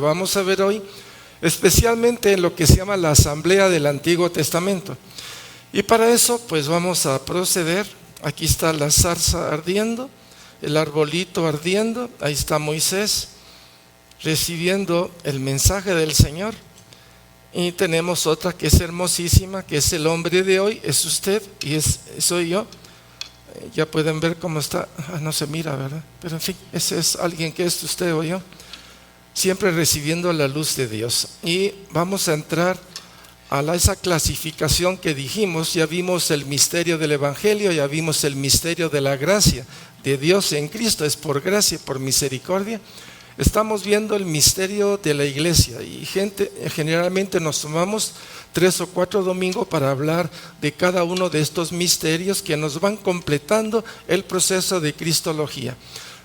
vamos a ver hoy, especialmente en lo que se llama la Asamblea del Antiguo Testamento. Y para eso pues vamos a proceder. Aquí está la zarza ardiendo, el arbolito ardiendo, ahí está Moisés recibiendo el mensaje del Señor. Y tenemos otra que es hermosísima, que es el hombre de hoy, es usted y soy yo. Ya pueden ver cómo está, no se mira, ¿verdad? Pero en fin, ese es alguien que es usted o yo, siempre recibiendo la luz de Dios. Y vamos a entrar a esa clasificación que dijimos. Ya vimos el misterio del Evangelio, ya vimos el misterio de la gracia de Dios en Cristo, es por gracia, por misericordia. Estamos viendo el misterio de la iglesia y generalmente nos tomamos 3 o 4 domingos para hablar de cada uno de estos misterios que nos van completando el proceso de cristología.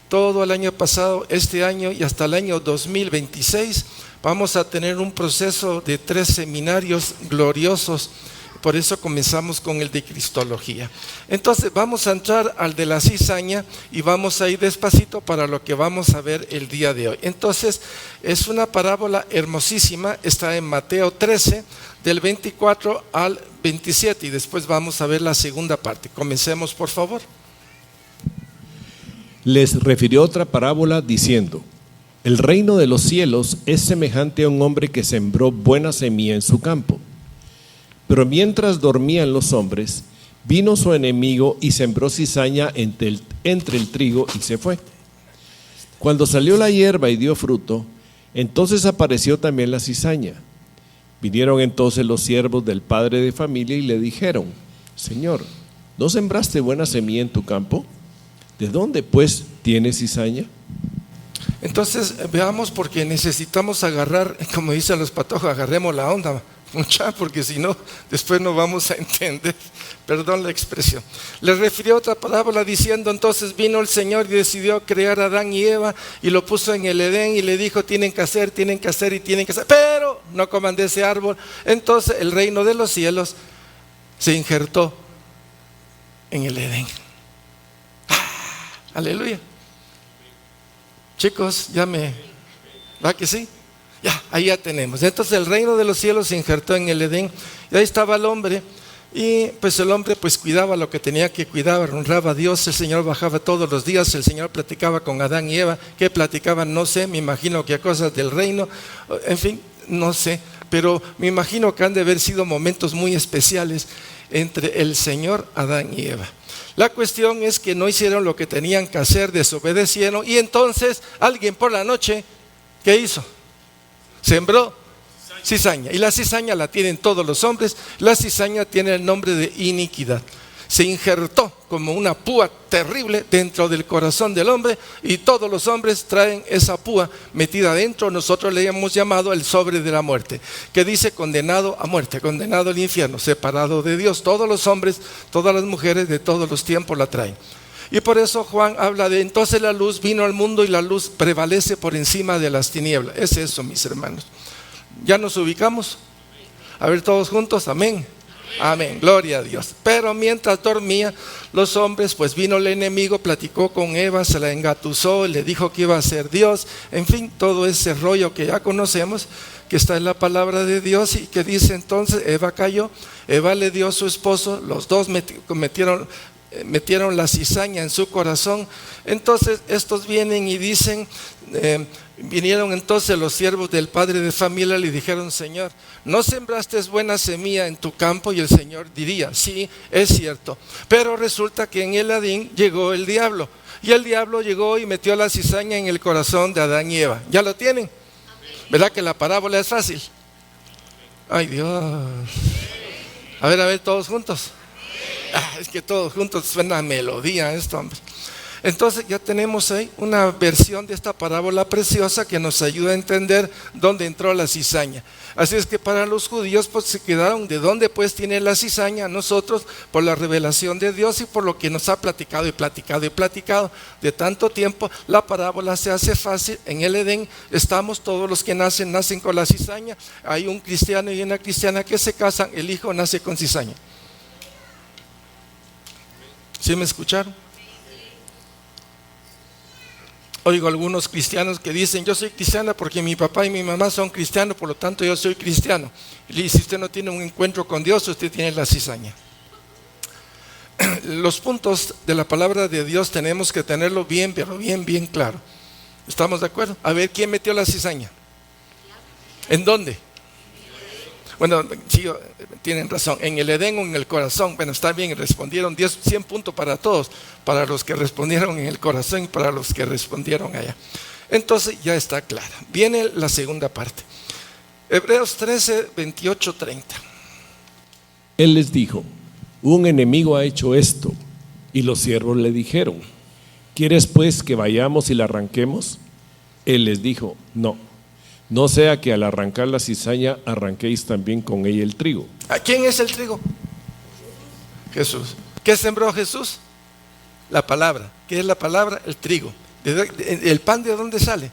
Todo el año pasado, este año y hasta el año 2026 vamos a tener un proceso de 3 seminarios gloriosos. Por eso comenzamos con el de cristología. Entonces vamos a entrar al de la cizaña y vamos a ir despacito para lo que vamos a ver el día de hoy. Entonces es una parábola hermosísima, está en Mateo 13 del 24 al 27 y después vamos a ver la segunda parte. Comencemos, por favor. Les refirió otra parábola diciendo: el reino de los cielos es semejante a un hombre que sembró buena semilla en su campo. Pero mientras dormían los hombres, vino su enemigo y sembró cizaña entre el trigo y se fue. Cuando salió la hierba y dio fruto, entonces apareció también la cizaña. Vinieron entonces los siervos del padre de familia y le dijeron: Señor, ¿no sembraste buena semilla en tu campo? ¿De dónde pues tienes cizaña? Entonces veamos, porque necesitamos agarrar, como dicen los patojos, agarremos la onda, mucha, porque si no, después no vamos a entender, perdón la expresión. Les refirió otra parábola diciendo: entonces vino el Señor y decidió crear a Adán y Eva y lo puso en el Edén y le dijo: tienen que hacer, pero no coman de ese árbol. Entonces el reino de los cielos se injertó en el Edén. Aleluya. Chicos, ¿va que sí? Ya, ahí ya tenemos. Entonces el reino de los cielos se injertó en el Edén y ahí estaba el hombre. Y pues el hombre pues cuidaba lo que tenía que cuidar, honraba a Dios. El Señor bajaba todos los días, el Señor platicaba con Adán y Eva. ¿Qué platicaban? No sé, me imagino que cosas del reino, en fin, no sé. Pero me imagino que han de haber sido momentos muy especiales entre el Señor, Adán y Eva. La cuestión es que no hicieron lo que tenían que hacer, desobedecieron. Y entonces alguien por la noche, ¿qué hizo? Sembró cizaña. Y la cizaña la tienen todos los hombres. La cizaña tiene el nombre de iniquidad. Se injertó como una púa terrible dentro del corazón del hombre y todos los hombres traen esa púa metida adentro. Nosotros le hemos llamado el sobre de la muerte, que dice condenado a muerte, condenado al infierno, separado de Dios. Todos los hombres, todas las mujeres de todos los tiempos la traen. Y por eso Juan habla de: entonces la luz vino al mundo y la luz prevalece por encima de las tinieblas. Es eso, mis hermanos. ¿Ya nos ubicamos? A ver, todos juntos, amén. Amén, gloria a Dios. Pero mientras dormía los hombres, pues vino el enemigo, platicó con Eva, se la engatusó, le dijo que iba a ser Dios. En fin, todo ese rollo que ya conocemos, que está en la palabra de Dios y que dice: entonces Eva cayó, Eva le dio a su esposo, los dos metieron la cizaña en su corazón. Entonces estos vienen y dicen, vinieron entonces los siervos del padre de familia, le dijeron: Señor, ¿no sembraste buena semilla en tu campo? Y el Señor diría: sí, es cierto, pero resulta que en el Edén llegó el diablo, y el diablo llegó y metió la cizaña en el corazón de Adán y Eva. ¿Ya lo tienen? ¿Verdad que la parábola es fácil? Ay, Dios. A ver, todos juntos. Es que todos juntos suena a melodía esto, hombre. Entonces ya tenemos ahí una versión de esta parábola preciosa que nos ayuda a entender dónde entró la cizaña. Así es que para los judíos pues se quedaron: ¿de dónde pues tiene la cizaña? Nosotros, por la revelación de Dios y por lo que nos ha platicado de tanto tiempo, la parábola se hace fácil. En el Edén estamos, todos los que nacen con la cizaña. Hay un cristiano y una cristiana que se casan, el hijo nace con cizaña. ¿Sí me escucharon? Oigo algunos cristianos que dicen, yo soy cristiana porque mi papá y mi mamá son cristianos, por lo tanto yo soy cristiano. Y si usted no tiene un encuentro con Dios, usted tiene la cizaña. Los puntos de la palabra de Dios tenemos que tenerlo bien, pero bien claro. ¿Estamos de acuerdo? A ver, ¿quién metió la cizaña? ¿En dónde? Bueno, sí, tienen razón, en el Edén o en el corazón. Bueno, está bien, respondieron 100 puntos para todos, para los que respondieron en el corazón y para los que respondieron allá. Entonces ya está clara. Viene la segunda parte. Hebreos 13, 28, 30. Él les dijo: un enemigo ha hecho esto. Y los siervos le dijeron: ¿quieres pues que vayamos y la arranquemos? Él les dijo: no sea que al arrancar la cizaña arranquéis también con ella el trigo. ¿A quién es el trigo? Jesús. ¿Qué sembró Jesús? La palabra. ¿Qué es la palabra? El trigo. ¿El pan de dónde sale?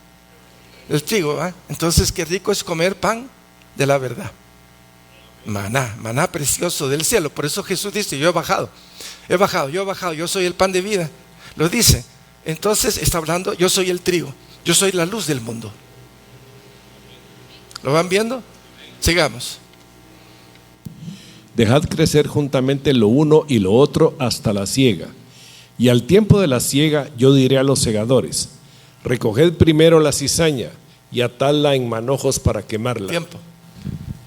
El trigo, ¿eh? Entonces qué rico es comer pan de la verdad. Maná precioso del cielo. Por eso Jesús dice: yo he bajado, yo soy el pan de vida. Lo dice. Entonces está hablando: yo soy el trigo, yo soy la luz del mundo. ¿Lo van viendo? Sigamos. Dejad crecer juntamente lo uno y lo otro hasta la siega. Y al tiempo de la siega yo diré a los segadores: recoged primero la cizaña y atadla en manojos para quemarla. Tiempo.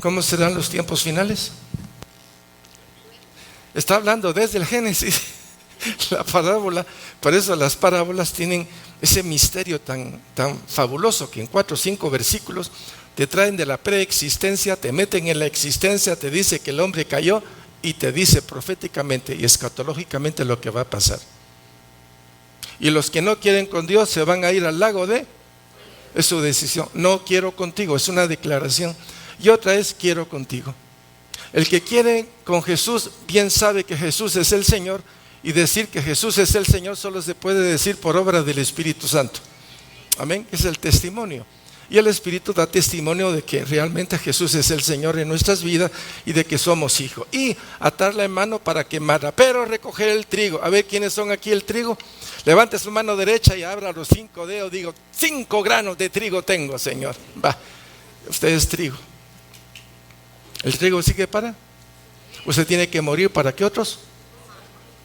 ¿Cómo serán los tiempos finales? Está hablando desde el Génesis, la parábola. Por eso las parábolas tienen ese misterio tan fabuloso, que en 4 o 5 versículos te traen de la preexistencia, te meten en la existencia, te dice que el hombre cayó y te dice proféticamente y escatológicamente lo que va a pasar. Y los que no quieren con Dios se van a ir al lago es su decisión. No quiero contigo, es una declaración. Y otra es: quiero contigo. El que quiere con Jesús bien sabe que Jesús es el Señor, y decir que Jesús es el Señor solo se puede decir por obra del Espíritu Santo. Amén, es el testimonio. Y el Espíritu da testimonio de que realmente Jesús es el Señor en nuestras vidas y de que somos hijos. Y atarla en mano para quemarla, pero recoger el trigo. A ver, ¿quiénes son aquí el trigo? Levante su mano derecha y abra los 5 dedos. Digo: 5 granos de trigo tengo, Señor. Va, usted es trigo. ¿El trigo sí que para? ¿Usted tiene que morir para que otros?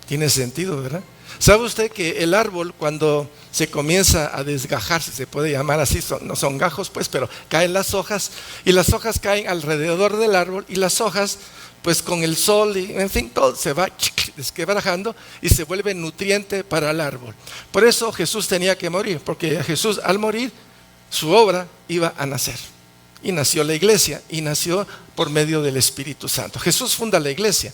Tiene sentido, ¿verdad? ¿Sabe usted que el árbol, cuando se comienza a desgajar, si se puede llamar así, no son gajos pues, pero caen las hojas, y las hojas caen alrededor del árbol, y las hojas pues con el sol y en fin todo se va desquebrajando y se vuelve nutriente para el árbol? Por eso Jesús tenía que morir, porque Jesús al morir su obra iba a nacer. Y nació la iglesia, y nació por medio del Espíritu Santo. Jesús funda la iglesia.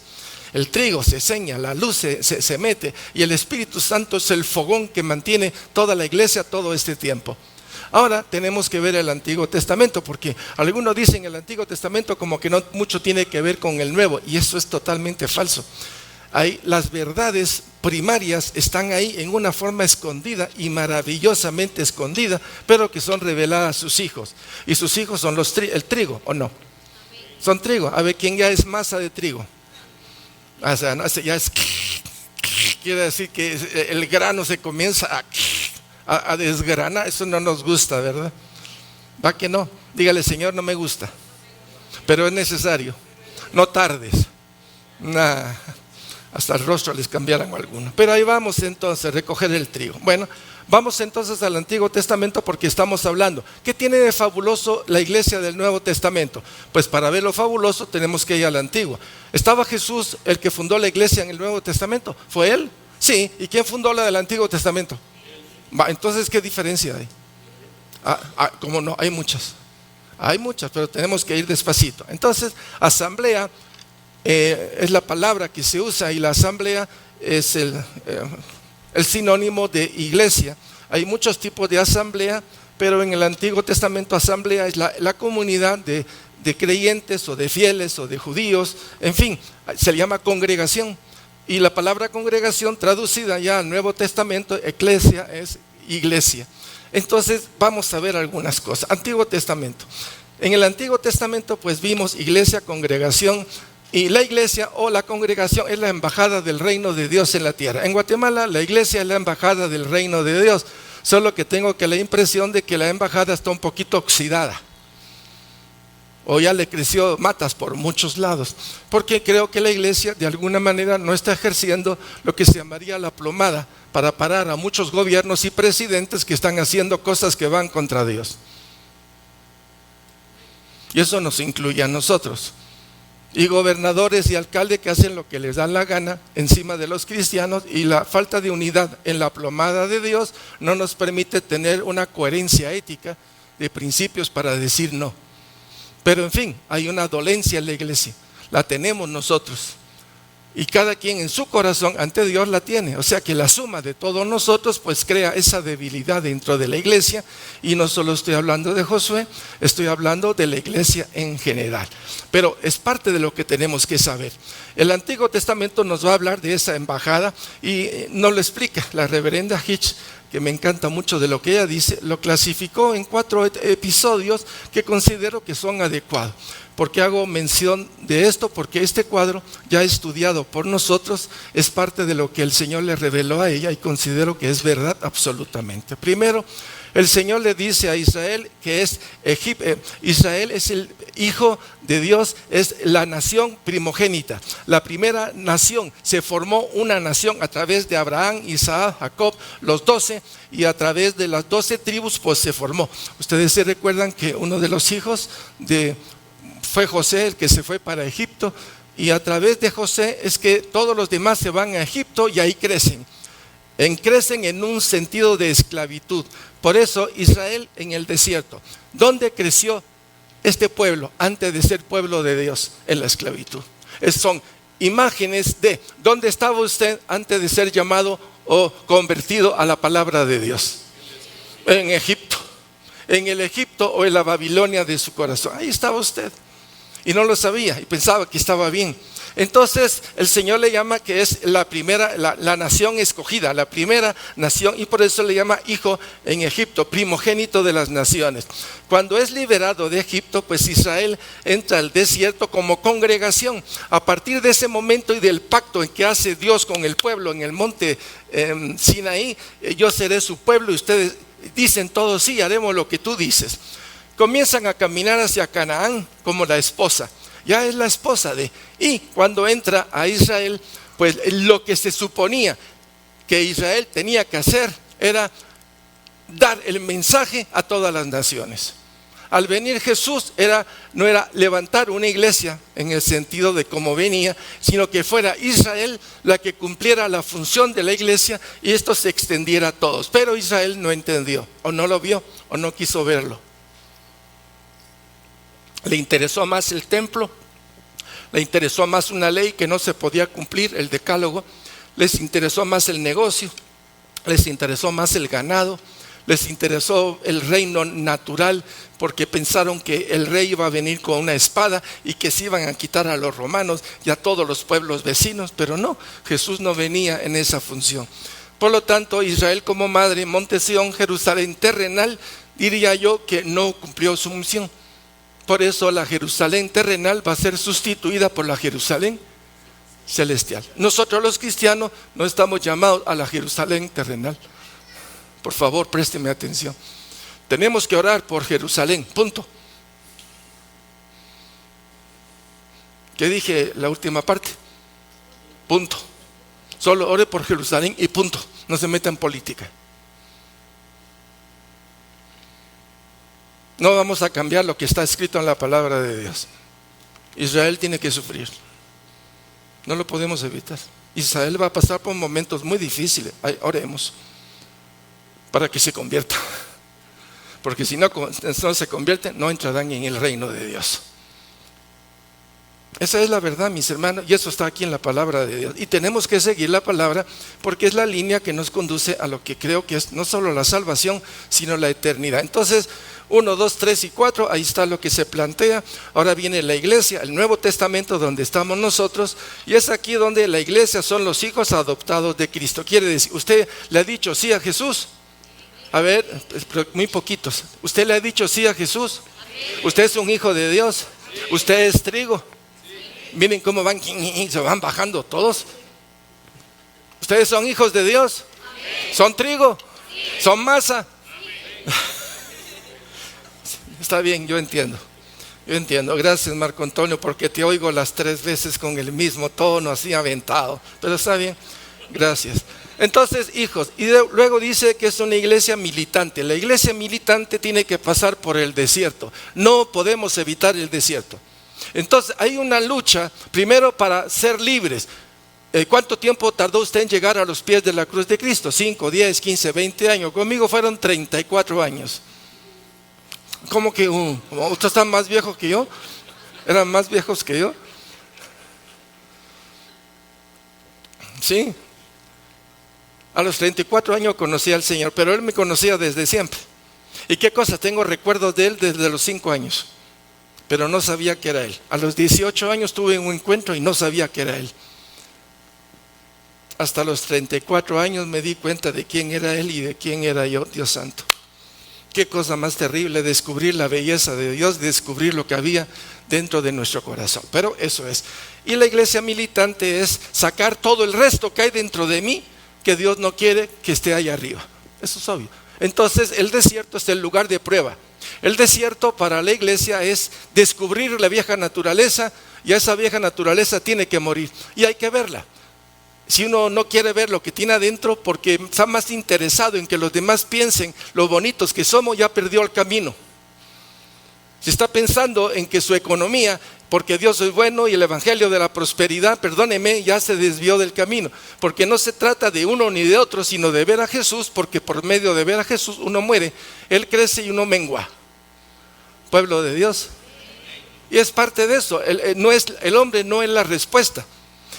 El trigo se seña, la luz se mete, y el Espíritu Santo es el fogón que mantiene toda la iglesia todo este tiempo. Ahora tenemos que ver el Antiguo Testamento, porque algunos dicen el Antiguo Testamento como que no mucho tiene que ver con el Nuevo, y eso es totalmente falso. Ahí las verdades primarias están ahí en una forma escondida y maravillosamente escondida, pero que son reveladas a sus hijos. Y sus hijos son el trigo, ¿o no? Son trigo. A ver, ¿quién ya es masa de trigo? O sea, no, ya es... Quiere decir que el grano se comienza a desgranar. Eso no nos gusta, ¿verdad? ¿Va que no? Dígale: Señor, no me gusta, pero es necesario. No tardes. Hasta el rostro les cambiaron algunos. Pero ahí vamos entonces a recoger el trigo. Bueno, vamos entonces al Antiguo Testamento, porque estamos hablando. ¿Qué tiene de fabuloso la iglesia del Nuevo Testamento? Pues para ver lo fabuloso tenemos que ir al Antiguo. ¿Estaba Jesús el que fundó la iglesia en el Nuevo Testamento? ¿Fue él? Sí. ¿Y quién fundó la del Antiguo Testamento? Entonces, ¿qué diferencia hay? ¿Cómo no? Hay muchas, pero tenemos que ir despacito. Entonces, asamblea es la palabra que se usa, y la asamblea es el sinónimo de iglesia. Hay muchos tipos de asamblea, pero en el Antiguo Testamento asamblea es la comunidad de creyentes o de fieles o de judíos, en fin, se le llama congregación. Y la palabra congregación traducida ya al Nuevo Testamento, eclesia, es iglesia. Entonces vamos a ver algunas cosas. Antiguo Testamento. En el Antiguo Testamento pues vimos iglesia, congregación. Y la iglesia o la congregación es la embajada del reino de Dios en la tierra. En Guatemala la iglesia es la embajada del reino de Dios. Solo que tengo la impresión de que la embajada está un poquito oxidada. O ya le creció matas por muchos lados. Porque creo que la iglesia de alguna manera no está ejerciendo lo que se llamaría la plomada para parar a muchos gobiernos y presidentes que están haciendo cosas que van contra Dios. Y eso nos incluye a nosotros. Y gobernadores y alcaldes que hacen lo que les da la gana encima de los cristianos, y la falta de unidad en la plomada de Dios no nos permite tener una coherencia ética de principios para decir no. Pero en fin, hay una dolencia en la iglesia, la tenemos nosotros. Y cada quien en su corazón ante Dios la tiene. O sea que la suma de todos nosotros pues crea esa debilidad dentro de la iglesia. Y no solo estoy hablando de Josué, estoy hablando de la iglesia en general. Pero es parte de lo que tenemos que saber. El Antiguo Testamento nos va a hablar de esa embajada y nos lo explica la reverenda Hitch, que me encanta mucho de lo que ella dice. Lo clasificó en 4 episodios que considero que son adecuados. ¿Por qué hago mención de esto? Porque este cuadro, ya estudiado por nosotros, es parte de lo que el Señor le reveló a ella y considero que es verdad absolutamente. Primero, el Señor le dice a Israel que Israel es el hijo de Dios, es la nación primogénita. La primera nación, se formó una nación a través de Abraham, Isaac, Jacob, los 12, y a través de las 12 tribus pues se formó. Ustedes se recuerdan que uno de los hijos fue José, el que se fue para Egipto, y a través de José es que todos los demás se van a Egipto y ahí crecen. Crecen en un sentido de esclavitud. Por eso Israel en el desierto. ¿Dónde creció este pueblo antes de ser pueblo de Dios? En la esclavitud. Son imágenes de ¿dónde estaba usted antes de ser llamado o convertido a la palabra de Dios? En Egipto. En el Egipto o en la Babilonia de su corazón. Ahí estaba usted. Y no lo sabía y pensaba que estaba bien. Entonces el Señor le llama que es la primera, la nación escogida, la primera nación, y por eso le llama hijo en Egipto, primogénito de las naciones. Cuando es liberado de Egipto, pues Israel entra al desierto como congregación. A partir de ese momento y del pacto en que hace Dios con el pueblo en el monte Sinaí, yo seré su pueblo y ustedes dicen todos sí, haremos lo que tú dices. Comienzan a caminar hacia Canaán como la esposa. Ya es la esposa y cuando entra a Israel, pues lo que se suponía que Israel tenía que hacer era dar el mensaje a todas las naciones. Al venir Jesús no era levantar una iglesia en el sentido de cómo venía, sino que fuera Israel la que cumpliera la función de la iglesia y esto se extendiera a todos. Pero Israel no entendió, o no lo vio, o no quiso verlo. Le interesó más el templo, le interesó más una ley que no se podía cumplir, el decálogo, les interesó más el negocio, les interesó más el ganado, les interesó el reino natural, porque pensaron que el rey iba a venir con una espada y que se iban a quitar a los romanos y a todos los pueblos vecinos, pero no, Jesús no venía en esa función. Por lo tanto, Israel como madre, Monte Sión, Jerusalén terrenal, diría yo que no cumplió su misión. Por eso la Jerusalén terrenal va a ser sustituida por la Jerusalén celestial. Nosotros los cristianos no estamos llamados a la Jerusalén terrenal. Por favor, présteme atención. Tenemos que orar por Jerusalén, punto. ¿Qué dije la última parte? Punto. Solo ore por Jerusalén y punto. No se meta en política. No vamos a cambiar lo que está escrito en la palabra de Dios. Israel tiene que sufrir. No lo podemos evitar. Israel va a pasar por momentos muy difíciles. Oremos para que se convierta. Porque si no se convierte, no entrarán en el reino de Dios. Esa es la verdad, mis hermanos, y eso está aquí en la palabra de Dios. Y tenemos que seguir la palabra porque es la línea que nos conduce a lo que creo que es no solo la salvación, sino la eternidad. Entonces, 1, 2, 3 y 4, ahí está lo que se plantea. Ahora viene la iglesia, el Nuevo Testamento donde estamos nosotros, y es aquí donde la iglesia son los hijos adoptados de Cristo. Quiere decir, ¿usted le ha dicho sí a Jesús? A ver, muy poquitos. ¿Usted le ha dicho sí a Jesús? ¿Usted es un hijo de Dios? ¿Usted es trigo? Miren cómo van, se van bajando todos. ¿Ustedes son hijos de Dios? ¿Son trigo? ¿Son masa? Está bien, yo entiendo. Gracias, Marco Antonio, porque te oigo las 3 veces con el mismo tono, así aventado. Pero está bien, gracias. Entonces, hijos, y luego dice que es una iglesia militante. La iglesia militante tiene que pasar por el desierto. No podemos evitar el desierto. Entonces, hay una lucha, primero para ser libres. ¿Cuánto tiempo tardó usted en llegar a los pies de la cruz de Cristo? 5, 10, 15, 20 años. Conmigo fueron 34 años. ¿Cómo que usted está más viejo que yo? ¿Eran más viejos que yo? Sí. A los 34 años conocí al Señor, pero Él me conocía desde siempre. ¿Y qué cosa? Tengo recuerdos de Él desde los 5 años, pero no sabía que era Él. A los 18 años tuve un encuentro y no sabía que era Él. Hasta los 34 años me di cuenta de quién era Él y de quién era yo, Dios santo. Qué cosa más terrible, descubrir la belleza de Dios, descubrir lo que había dentro de nuestro corazón. Pero eso es. Y la iglesia militante es sacar todo el resto que hay dentro de mí, que Dios no quiere que esté allá arriba. Eso es obvio. Entonces el desierto es el lugar de prueba. El desierto para la iglesia es descubrir la vieja naturaleza, y esa vieja naturaleza tiene que morir. Y hay que verla. Si uno no quiere ver lo que tiene adentro porque está más interesado en que los demás piensen lo bonitos que somos, ya perdió el camino. Si está pensando en que su economía, porque Dios es bueno y el evangelio de la prosperidad, perdóneme, ya se desvió del camino. Porque no se trata de uno ni de otro, sino de ver a Jesús, porque por medio de ver a Jesús uno muere, Él crece y uno mengua. Pueblo de Dios. Y es parte de eso. El hombre no es la respuesta.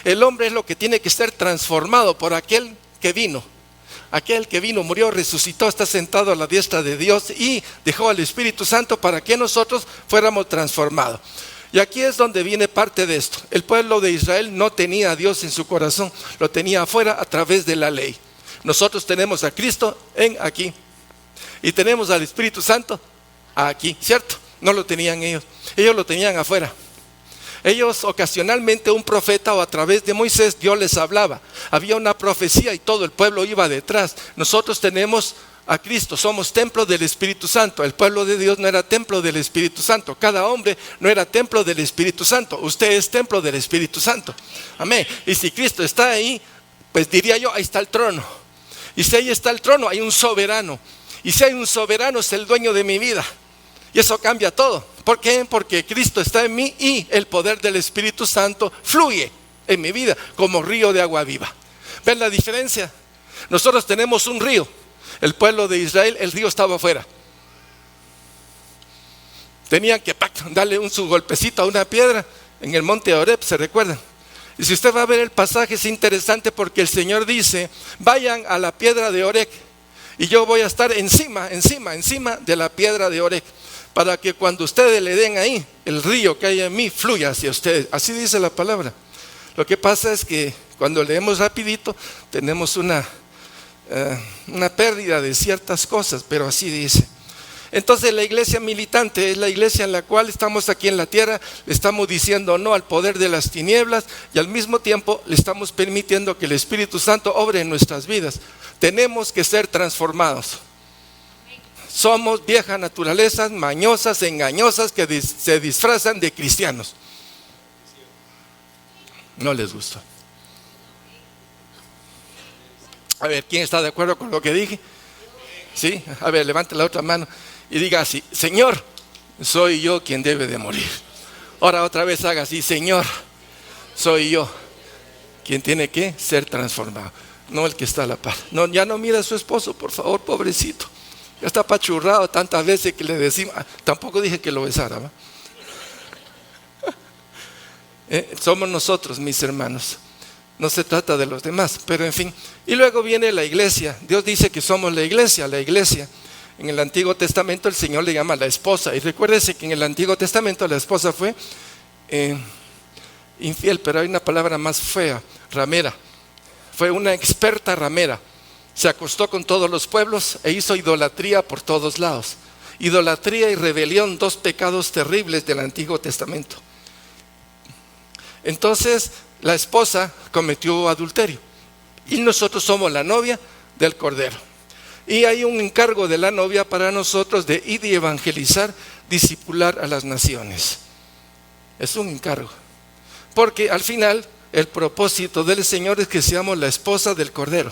El hombre es lo que tiene que ser transformado por aquel que vino. Aquel que vino, murió, resucitó, está sentado a la diestra de Dios y dejó al Espíritu Santo para que nosotros fuéramos transformados. Y aquí es donde viene parte de esto. El pueblo de Israel no tenía a Dios en su corazón, lo tenía afuera a través de la ley. Nosotros tenemos a Cristo aquí y tenemos al Espíritu Santo aquí, ¿cierto? No lo tenían ellos lo tenían afuera. Ellos ocasionalmente un profeta o a través de Moisés Dios les hablaba. Había una profecía y todo el pueblo iba detrás. Nosotros tenemos a Cristo, somos templo del Espíritu Santo. El pueblo de Dios no era templo del Espíritu Santo. Cada hombre no era templo del Espíritu Santo. Usted es templo del Espíritu Santo. Amén. Y si Cristo está ahí, pues diría yo, ahí está el trono. Y si ahí está el trono, hay un soberano. Y si hay un soberano, es el dueño de mi vida. Y eso cambia todo. ¿Por qué? Porque Cristo está en mí y el poder del Espíritu Santo fluye en mi vida como río de agua viva. ¿Ven la diferencia? Nosotros tenemos un río. El pueblo de Israel, el río estaba afuera. Tenían que darle su golpecito a una piedra en el monte Horeb, ¿se recuerdan? Y si usted va a ver el pasaje es interesante porque el Señor dice, vayan a la piedra de Horeb y yo voy a estar encima de la piedra de Horeb, para que cuando ustedes le den ahí, el río que hay en mí fluya hacia ustedes. Así dice la palabra. Lo que pasa es que cuando leemos rapidito, tenemos una pérdida de ciertas cosas, pero así dice. Entonces la iglesia militante es la iglesia en la cual estamos aquí en la tierra, le estamos diciendo no al poder de las tinieblas y al mismo tiempo le estamos permitiendo que el Espíritu Santo obre en nuestras vidas. Tenemos que ser transformados. Somos viejas naturalezas, mañosas, engañosas, que se disfrazan de cristianos. No les gusta. A ver, ¿quién está de acuerdo con lo que dije? ¿Sí? A ver, levante la otra mano y diga así, Señor, soy yo quien debe de morir. Ahora otra vez haga así, Señor, soy yo quien tiene que ser transformado, no el que está a la par. No, ya no mira a su esposo, por favor, pobrecito. Ya está apachurrado tantas veces que le decimos, tampoco dije que lo besara, ¿va? Somos nosotros, mis hermanos. No se trata de los demás, pero en fin. Y luego viene la iglesia. Dios dice que somos la iglesia. La iglesia, en el Antiguo Testamento el Señor le llama la esposa. Y recuérdese que en el Antiguo Testamento la esposa fue infiel, pero hay una palabra más fea, ramera. Fue una experta ramera. Se acostó con todos los pueblos e hizo idolatría por todos lados. Idolatría y rebelión, 2 pecados terribles del Antiguo Testamento. Entonces la esposa cometió adulterio y nosotros somos la novia del Cordero. Y hay un encargo de la novia para nosotros de ir y evangelizar, discipular a las naciones. Es un encargo. Porque al final el propósito del Señor es que seamos la esposa del Cordero,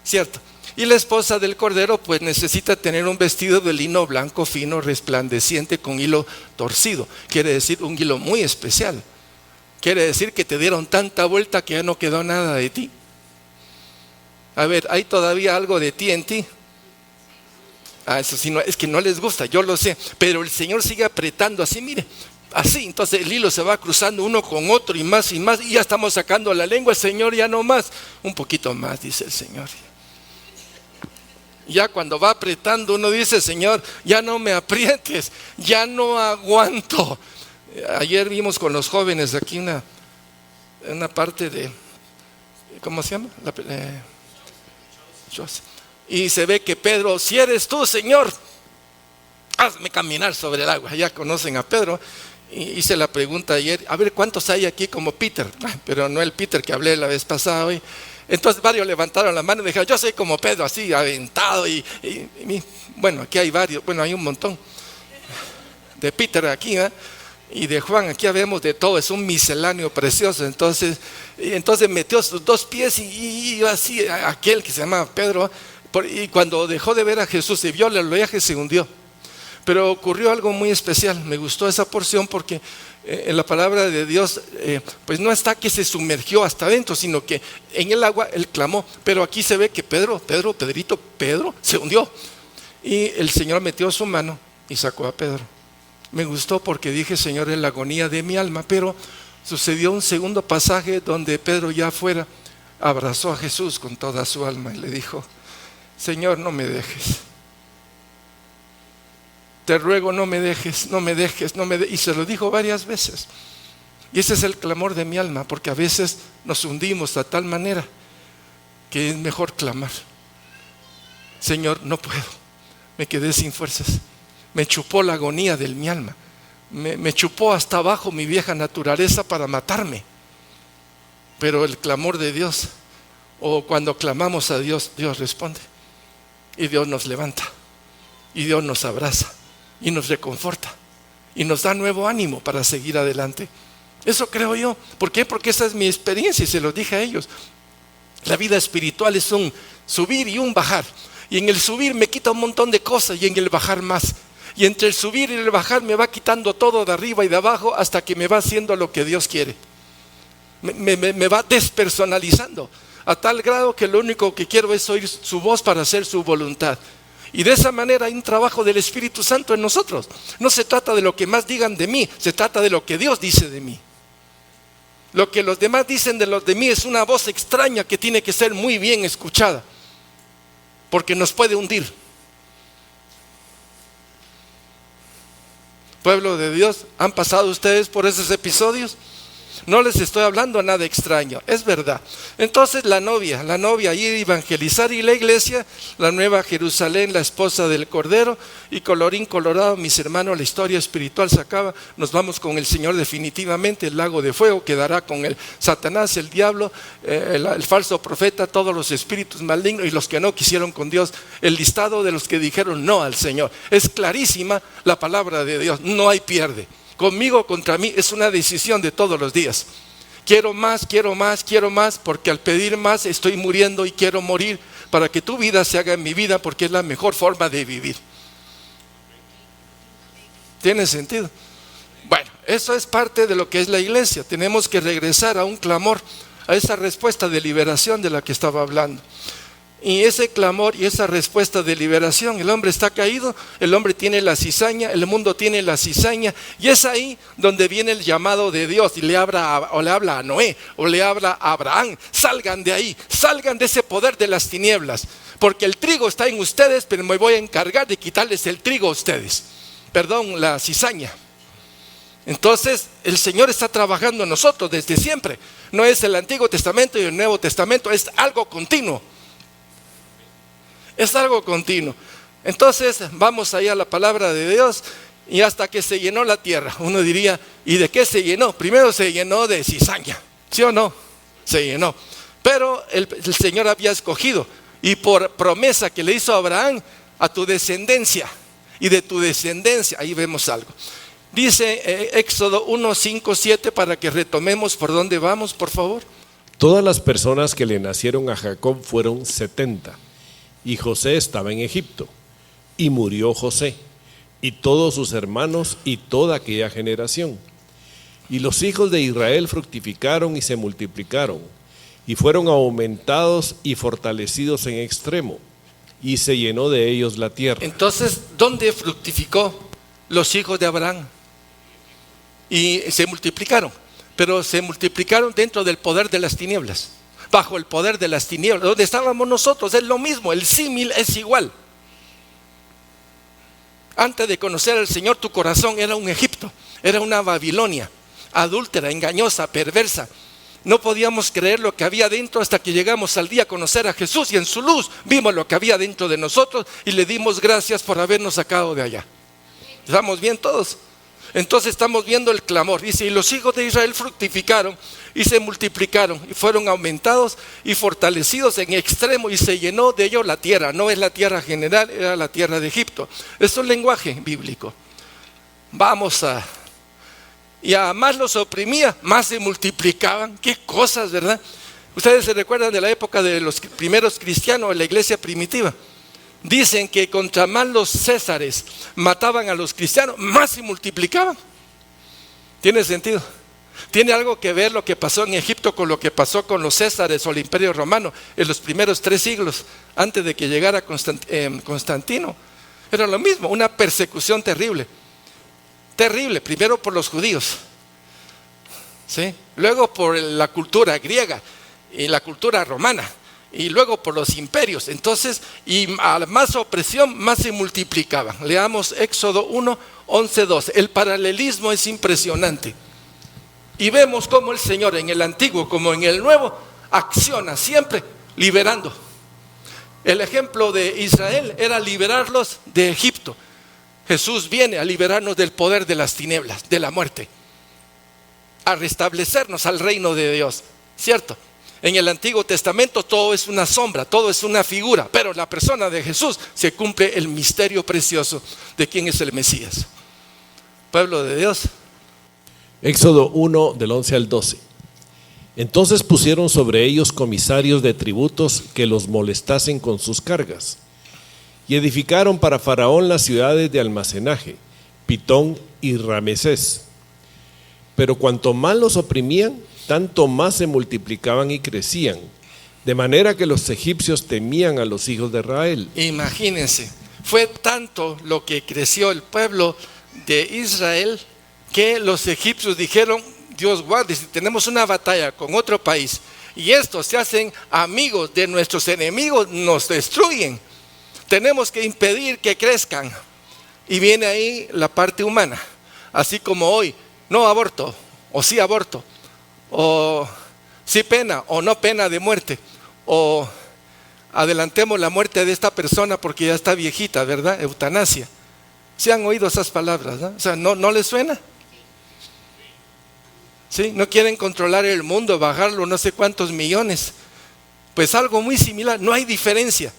¿cierto? Y la esposa del Cordero pues necesita tener un vestido de lino blanco, fino, resplandeciente, con hilo torcido. Quiere decir un hilo muy especial. Quiere decir que te dieron tanta vuelta que ya no quedó nada de ti. A ver, ¿hay todavía algo de ti en ti? Eso sí, no, es que no les gusta, yo lo sé. Pero el Señor sigue apretando así, mire. Así, entonces el hilo se va cruzando uno con otro y más, y ya estamos sacando la lengua. El Señor, ya no más, un poquito más, dice el Señor. Ya cuando va apretando uno dice: Señor, ya no me aprietes, ya no aguanto. Ayer vimos con los jóvenes aquí una parte de, ¿cómo se llama? Y se ve que Pedro: si eres tú, Señor, hazme caminar sobre el agua. Ya conocen a Pedro. Y hice la pregunta ayer: a ver, ¿cuántos hay aquí como Peter? Pero no el Peter que hablé la vez pasada hoy. Entonces varios levantaron la mano y dijeron: yo soy como Pedro, así aventado. Bueno, aquí hay varios, bueno, hay un montón de Peter aquí, ¿eh? Y de Juan, aquí vemos de todo, es un misceláneo precioso. Entonces metió sus dos pies y así, aquel que se llama Pedro, y cuando dejó de ver a Jesús y vio el oleaje, se hundió. Pero ocurrió algo muy especial. Me gustó esa porción porque en la palabra de Dios pues no está que se sumergió hasta adentro, sino que en el agua él clamó. Pero aquí se ve que Pedro se hundió. Y el Señor metió su mano y sacó a Pedro. Me gustó porque dije: Señor, es la agonía de mi alma. Pero sucedió un segundo pasaje donde Pedro, ya afuera, abrazó a Jesús con toda su alma y le dijo: Señor, no me dejes. Te ruego, no me dejes, no me dejes, no me dejes. Y se lo dijo varias veces. Y ese es el clamor de mi alma, porque a veces nos hundimos de tal manera que es mejor clamar: Señor, no puedo, me quedé sin fuerzas. Me chupó la agonía de mi alma. Me chupó hasta abajo mi vieja naturaleza para matarme. Pero el clamor de Dios, o cuando clamamos a Dios, Dios responde. Y Dios nos levanta. Y Dios nos abraza. Y nos reconforta. Y nos da nuevo ánimo para seguir adelante. Eso creo yo. ¿Por qué? Porque esa es mi experiencia y se lo dije a ellos. La vida espiritual es un subir y un bajar. Y en el subir me quita un montón de cosas y en el bajar más. Y entre el subir y el bajar me va quitando todo de arriba y de abajo hasta que me va haciendo lo que Dios quiere. Me va despersonalizando a tal grado que lo único que quiero es oír su voz para hacer su voluntad. Y de esa manera hay un trabajo del Espíritu Santo en nosotros. No se trata de lo que más digan de mí, se trata de lo que Dios dice de mí. Lo que los demás dicen de mí es una voz extraña que tiene que ser muy bien escuchada, porque nos puede hundir. Pueblo de Dios, ¿han pasado ustedes por esos episodios? No les estoy hablando nada extraño, es verdad. Entonces la novia ir a evangelizar, y la iglesia, la nueva Jerusalén, la esposa del Cordero. Y colorín colorado, mis hermanos, la historia espiritual se acaba. Nos vamos con el Señor definitivamente. El lago de fuego quedará con el Satanás, el diablo, el falso profeta, todos los espíritus malignos y los que no quisieron con Dios. El listado de los que dijeron no al Señor. Es clarísima la palabra de Dios, no hay pierde. Conmigo o contra mí, es una decisión de todos los días. Quiero más, quiero más, quiero más, porque al pedir más estoy muriendo y quiero morir para que tu vida se haga en mi vida, porque es la mejor forma de vivir. ¿Tiene sentido? Bueno, eso es parte de lo que es la iglesia. Tenemos que regresar a un clamor, a esa respuesta de liberación de la que estaba hablando. Y ese clamor y esa respuesta de liberación, el hombre está caído, el hombre tiene la cizaña, el mundo tiene la cizaña, y es ahí donde viene el llamado de Dios y le habla a Noé o le habla a Abraham: salgan de ahí, salgan de ese poder de las tinieblas, porque el trigo está en ustedes, pero me voy a encargar de quitarles el trigo a ustedes, la cizaña. Entonces el Señor está trabajando en nosotros desde siempre. No es el Antiguo Testamento y el Nuevo Testamento, es algo continuo. Es algo continuo. Entonces vamos ahí a la palabra de Dios. Y hasta que se llenó la tierra. Uno diría: ¿y de qué se llenó? Primero se llenó de cizaña, ¿sí o no? Se llenó. Pero el Señor había escogido. y por promesa que le hizo a Abraham, a tu descendencia y de tu descendencia. Ahí vemos algo. Dice Éxodo 1, 5, 7, para que retomemos por dónde vamos, por favor. Todas las personas que le nacieron a Jacob fueron 70, y José estaba en Egipto, y murió José, y todos sus hermanos y toda aquella generación. Y los hijos de Israel fructificaron y se multiplicaron, y fueron aumentados y fortalecidos en extremo, y se llenó de ellos la tierra. Entonces, ¿dónde fructificó los hijos de Abraham? Y se multiplicaron, pero se multiplicaron dentro del poder de las tinieblas, bajo el poder de las tinieblas. Donde estábamos nosotros es lo mismo, el símil es igual. Antes de conocer al Señor, tu corazón era un Egipto, era una Babilonia, adúltera, engañosa, perversa. No podíamos creer lo que había dentro hasta que llegamos al día a conocer a Jesús, y en su luz vimos lo que había dentro de nosotros y le dimos gracias por habernos sacado de allá. ¿Estamos bien todos? Entonces estamos viendo el clamor. Dice, y los hijos de Israel fructificaron y se multiplicaron y fueron aumentados y fortalecidos en extremo, y se llenó de ellos la tierra. No es la tierra general, era la tierra de Egipto. Es un lenguaje bíblico. Y a más los oprimía, más se multiplicaban. Qué cosas, ¿verdad? Ustedes se recuerdan de la época de los primeros cristianos, de la iglesia primitiva. Dicen que contra más los césares mataban a los cristianos, más se multiplicaban. ¿Tiene sentido? ¿Tiene algo que ver lo que pasó en Egipto con lo que pasó con los césares o el imperio romano en los primeros 3 siglos antes de que llegara Constantino? Era lo mismo, una persecución terrible. Terrible, primero por los judíos, ¿sí? Luego por la cultura griega y la cultura romana, y luego por los imperios. Entonces, y a más opresión, más se multiplicaban. Leamos Éxodo 1, 11, 12. El paralelismo es impresionante. Y vemos cómo el Señor en el Antiguo como en el Nuevo acciona siempre liberando. El ejemplo de Israel era liberarlos de Egipto. Jesús viene a liberarnos del poder de las tinieblas, de la muerte, a restablecernos al reino de Dios, ¿cierto? En el Antiguo Testamento todo es una sombra, todo es una figura, pero en la persona de Jesús se cumple el misterio precioso de quién es el Mesías. Pueblo de Dios. Éxodo 1, del 11 al 12. Entonces pusieron sobre ellos comisarios de tributos que los molestasen con sus cargas. Y edificaron para Faraón las ciudades de almacenaje, Pitón y Ramesés. Pero cuanto más los oprimían, tanto más se multiplicaban y crecían, de manera que los egipcios temían a los hijos de Israel. Imagínense, fue tanto lo que creció el pueblo de Israel que los egipcios dijeron, Dios guarde, si tenemos una batalla con otro país y estos se hacen amigos de nuestros enemigos, nos destruyen. Tenemos que impedir que crezcan. Y viene ahí la parte humana, así como hoy, no aborto, o sí aborto, o sí pena, o no pena de muerte, o adelantemos la muerte de esta persona porque ya está viejita, ¿verdad? Eutanasia. ¿Se han oído esas palabras, no? O sea, ¿no les suena? ¿Sí? No quieren controlar el mundo, bajarlo no sé cuántos millones. Pues algo muy similar, no hay diferencia.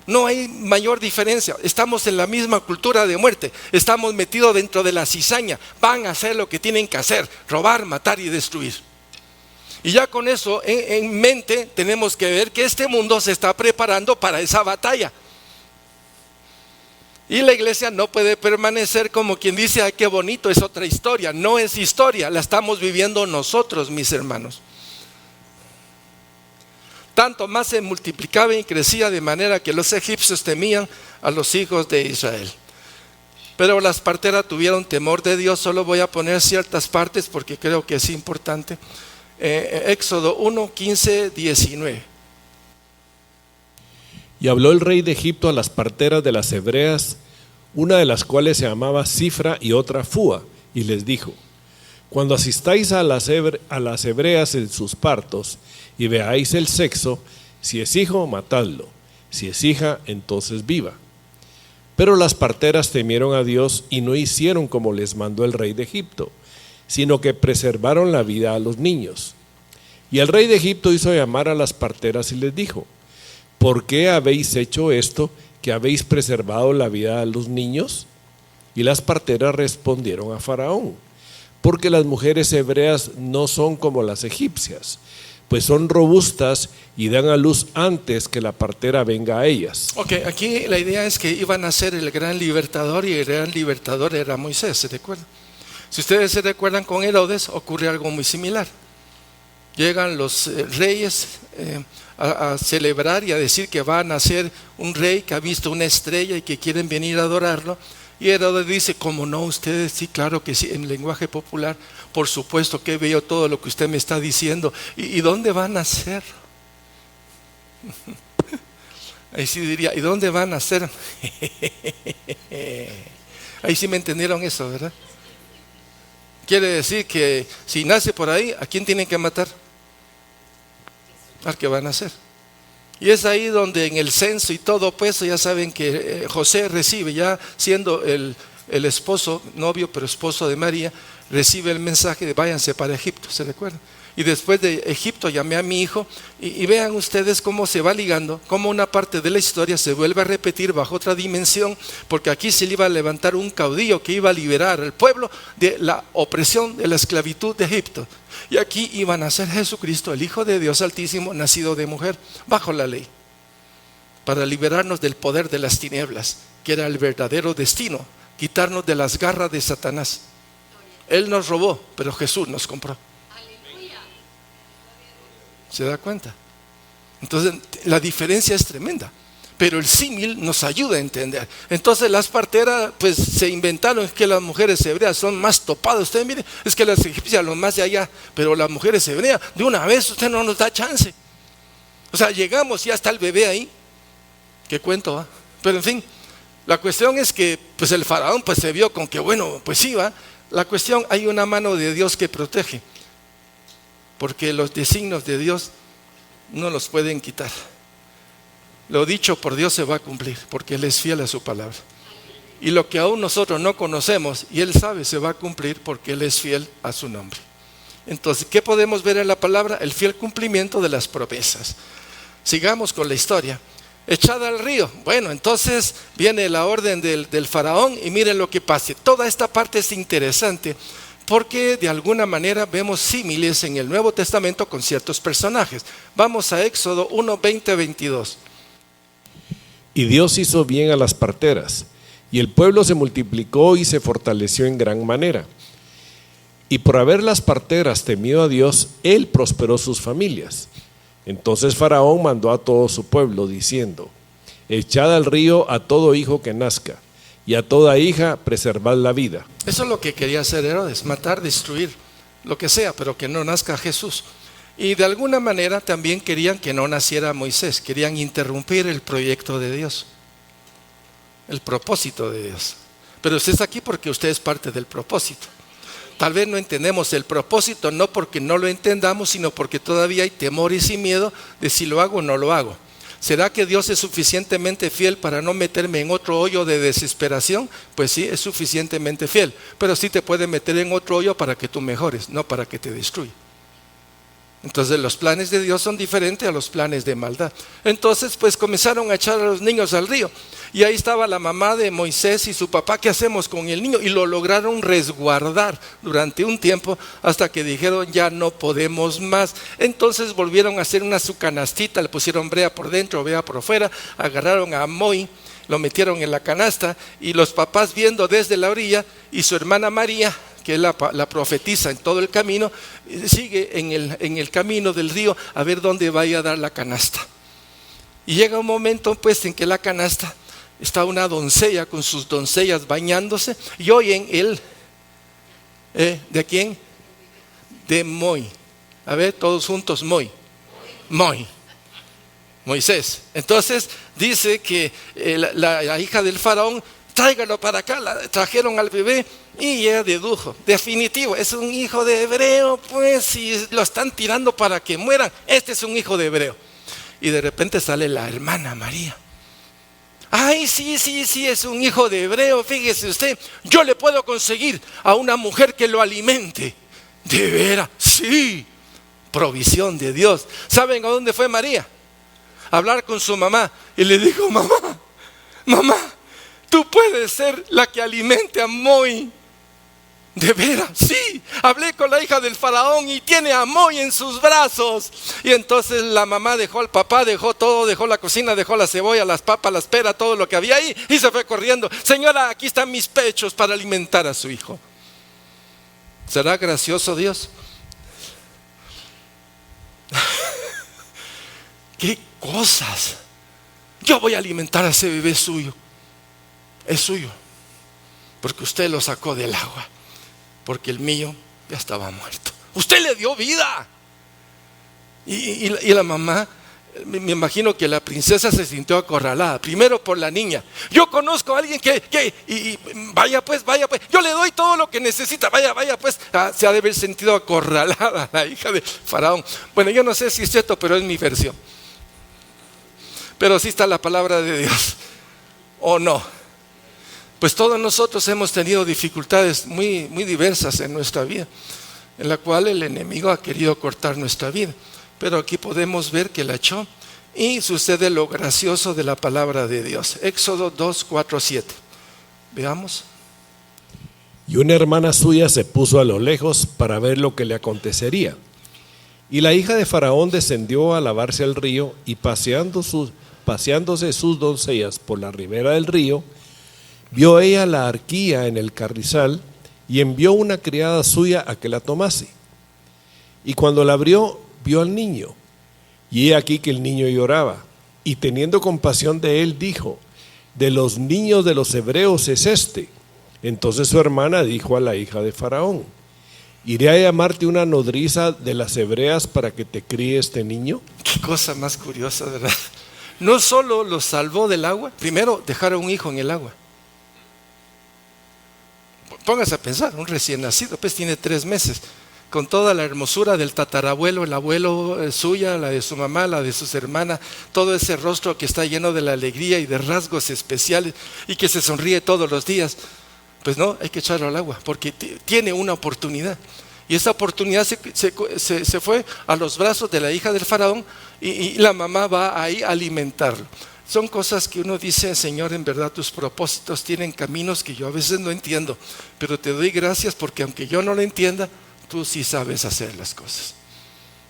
No hay mayor diferencia, estamos en la misma cultura de muerte, estamos metidos dentro de la cizaña, van a hacer lo que tienen que hacer, robar, matar y destruir. Y ya con eso en mente tenemos que ver que este mundo se está preparando para esa batalla. Y la iglesia no puede permanecer como quien dice, ay, qué bonito, es otra historia. No es historia, la estamos viviendo nosotros, mis hermanos. Tanto más se multiplicaba y crecía de manera que los egipcios temían a los hijos de Israel. Pero las parteras tuvieron temor de Dios. Solo voy a poner ciertas partes porque creo que es importante. Éxodo 1, 15, 19. Y habló el rey de Egipto a las parteras de las hebreas, una de las cuales se llamaba Cifra y otra Fúa, y les dijo: cuando asistáis a las hebreas en sus partos y veáis el sexo, si es hijo, matadlo; si es hija, entonces viva. Pero las parteras temieron a Dios y no hicieron como les mandó el rey de Egipto, sino que preservaron la vida a los niños. Y el rey de Egipto hizo llamar a las parteras y les dijo: ¿por qué habéis hecho esto, que habéis preservado la vida de los niños? Y las parteras respondieron a Faraón: porque las mujeres hebreas no son como las egipcias, pues son robustas y dan a luz antes que la partera venga a ellas. Ok, aquí la idea es que iban a ser el gran libertador, y el gran libertador era Moisés, ¿se recuerdan? Si ustedes se recuerdan, con Herodes ocurre algo muy similar. Llegan los reyes a celebrar y a decir que van a ser un rey que ha visto una estrella y que quieren venir a adorarlo. Y Herodes dice: ¿cómo no? Ustedes sí, claro que sí, en lenguaje popular, por supuesto que veo todo lo que usted me está diciendo. ¿Y dónde van a ser? Ahí sí diría: ¿y dónde van a ser? Ahí sí me entendieron eso, ¿verdad? Quiere decir que si nace por ahí, ¿a quién tienen que matar? Al que van a nacer. Y es ahí donde en el censo y todo, pues ya saben que José recibe, ya siendo el esposo, novio pero esposo de María, recibe el mensaje de: váyanse para Egipto, ¿se recuerdan? Y después de Egipto llamé a mi hijo, y vean ustedes cómo se va ligando, cómo una parte de la historia se vuelve a repetir bajo otra dimensión, porque aquí se le iba a levantar un caudillo que iba a liberar al pueblo de la opresión, de la esclavitud de Egipto. Y aquí iba a nacer Jesucristo, el Hijo de Dios Altísimo, nacido de mujer, bajo la ley, para liberarnos del poder de las tinieblas, que era el verdadero destino, quitarnos de las garras de Satanás. Él nos robó, pero Jesús nos compró. ¿Se da cuenta? Entonces la diferencia es tremenda, pero el símil nos ayuda a entender. Entonces las parteras pues se inventaron que las mujeres hebreas son más topadas. Usted mire, es que las egipcias los más de allá, pero las mujeres hebreas de una vez usted no nos da chance. O sea, llegamos y ya está el bebé ahí. ¿Qué cuento va? Pero en fin, la cuestión es que pues el faraón pues se vio con que bueno, pues sí va. La cuestión, hay una mano de Dios que protege, porque los designios de Dios no los pueden quitar. Lo dicho por Dios se va a cumplir, porque Él es fiel a su palabra. Y lo que aún nosotros no conocemos y Él sabe, se va a cumplir, porque Él es fiel a su nombre. Entonces, ¿qué podemos ver en la palabra? El fiel cumplimiento de las promesas. Sigamos con la historia. Echada al río. Bueno, entonces viene la orden del faraón, y miren lo que pasa. Toda esta parte es interesante, porque de alguna manera vemos símiles en el Nuevo Testamento con ciertos personajes. Vamos a Éxodo 1, 20, 22. Y Dios hizo bien a las parteras, y el pueblo se multiplicó y se fortaleció en gran manera. Y por haber las parteras temido a Dios, Él prosperó sus familias. Entonces Faraón mandó a todo su pueblo, diciendo: echad al río a todo hijo que nazca, y a toda hija preservad la vida. Eso es lo que quería hacer Herodes: matar, destruir, lo que sea, pero que no nazca Jesús. Y de alguna manera también querían que no naciera Moisés, querían interrumpir el proyecto de Dios, el propósito de Dios. Pero usted está aquí porque usted es parte del propósito. Tal vez no entendemos el propósito, no porque no lo entendamos, sino porque todavía hay temores y miedo de si lo hago o no lo hago. ¿Será que Dios es suficientemente fiel para no meterme en otro hoyo de desesperación? Pues sí, es suficientemente fiel, pero sí te puede meter en otro hoyo para que tú mejores, no para que te destruya. Entonces los planes de Dios son diferentes a los planes de maldad. Entonces pues comenzaron a echar a los niños al río, y ahí estaba la mamá de Moisés y su papá. ¿Qué hacemos con el niño? Y lo lograron resguardar durante un tiempo, hasta que dijeron: ya no podemos más. Entonces volvieron a hacer su canastita, le pusieron brea por dentro, brea por fuera, agarraron a Moi, lo metieron en la canasta, y los papás viendo desde la orilla, y su hermana María, que es la profetiza en todo el camino, sigue en el camino del río a ver dónde vaya a dar la canasta. Y llega un momento pues en que la canasta está una doncella con sus doncellas bañándose, y oyen ¿de quién? De Moi. A ver, todos juntos: Moi. Moisés. Entonces dice que la hija del faraón: tráigalo para acá. Trajeron al bebé, y ella dedujo: definitivo, es un hijo de hebreo, pues si lo están tirando para que mueran, este es un hijo de hebreo. Y de repente sale la hermana María: ay, sí, es un hijo de hebreo, fíjese usted, yo le puedo conseguir a una mujer que lo alimente. ¿De veras? Sí, provisión de Dios. ¿Saben a dónde fue María? a hablar con su mamá y le dijo: mamá, tú puedes ser la que alimente a Moi. ¿De veras? Sí, hablé con la hija del faraón y tiene a Moi en sus brazos. Y entonces la mamá dejó al papá, dejó todo, dejó la cocina, dejó la cebolla, las papas, las peras, todo lo que había ahí, y se fue corriendo. Señora, aquí están mis pechos para alimentar a su hijo. ¿Será gracioso Dios? ¿Qué cosas? Yo voy a alimentar a ese bebé suyo. Es suyo, porque usted lo sacó del agua, porque el mío ya estaba muerto. Usted le dio vida. Y la mamá, me imagino que la princesa se sintió acorralada, primero por la niña. Yo conozco a alguien que vaya pues, yo le doy todo lo que necesita, vaya pues. Se ha de haber sentido acorralada la hija de faraón. Bueno, yo no sé si es cierto, pero es mi versión. Pero sí está la palabra de Dios, ¿o no? Pues todos nosotros hemos tenido dificultades muy diversas en nuestra vida, en la cual el enemigo ha querido cortar nuestra vida. Pero aquí podemos ver que la echó, y sucede lo gracioso de la palabra de Dios. Éxodo 2, 4, 7. Veamos. Y una hermana suya se puso a lo lejos para ver lo que le acontecería. Y la hija de Faraón descendió a lavarse al río, y paseándose sus doncellas por la ribera del río, vio ella la arquía en el carrizal, y envió una criada suya a que la tomase. Y cuando la abrió, vio al niño, y he aquí que el niño lloraba. Y teniendo compasión de él, dijo: de los niños de los hebreos es este. Entonces su hermana dijo a la hija de Faraón: ¿iré a llamarte una nodriza de las hebreas para que te críe este niño? Qué cosa más curiosa, ¿verdad? No solo los salvó del agua, primero dejaron un hijo en el agua. Póngase a pensar, un recién nacido, pues tiene 3 meses, con toda la hermosura del tatarabuelo, el abuelo suya, la de su mamá, la de sus hermanas, todo ese rostro que está lleno de la alegría y de rasgos especiales, y que se sonríe todos los días. Pues no, hay que echarlo al agua, porque tiene una oportunidad. Y esa oportunidad se fue a los brazos de la hija del faraón, y la mamá va ahí a alimentarlo. Son cosas que uno dice: Señor, en verdad tus propósitos tienen caminos que yo a veces no entiendo, pero te doy gracias porque aunque yo no lo entienda, tú sí sabes hacer las cosas.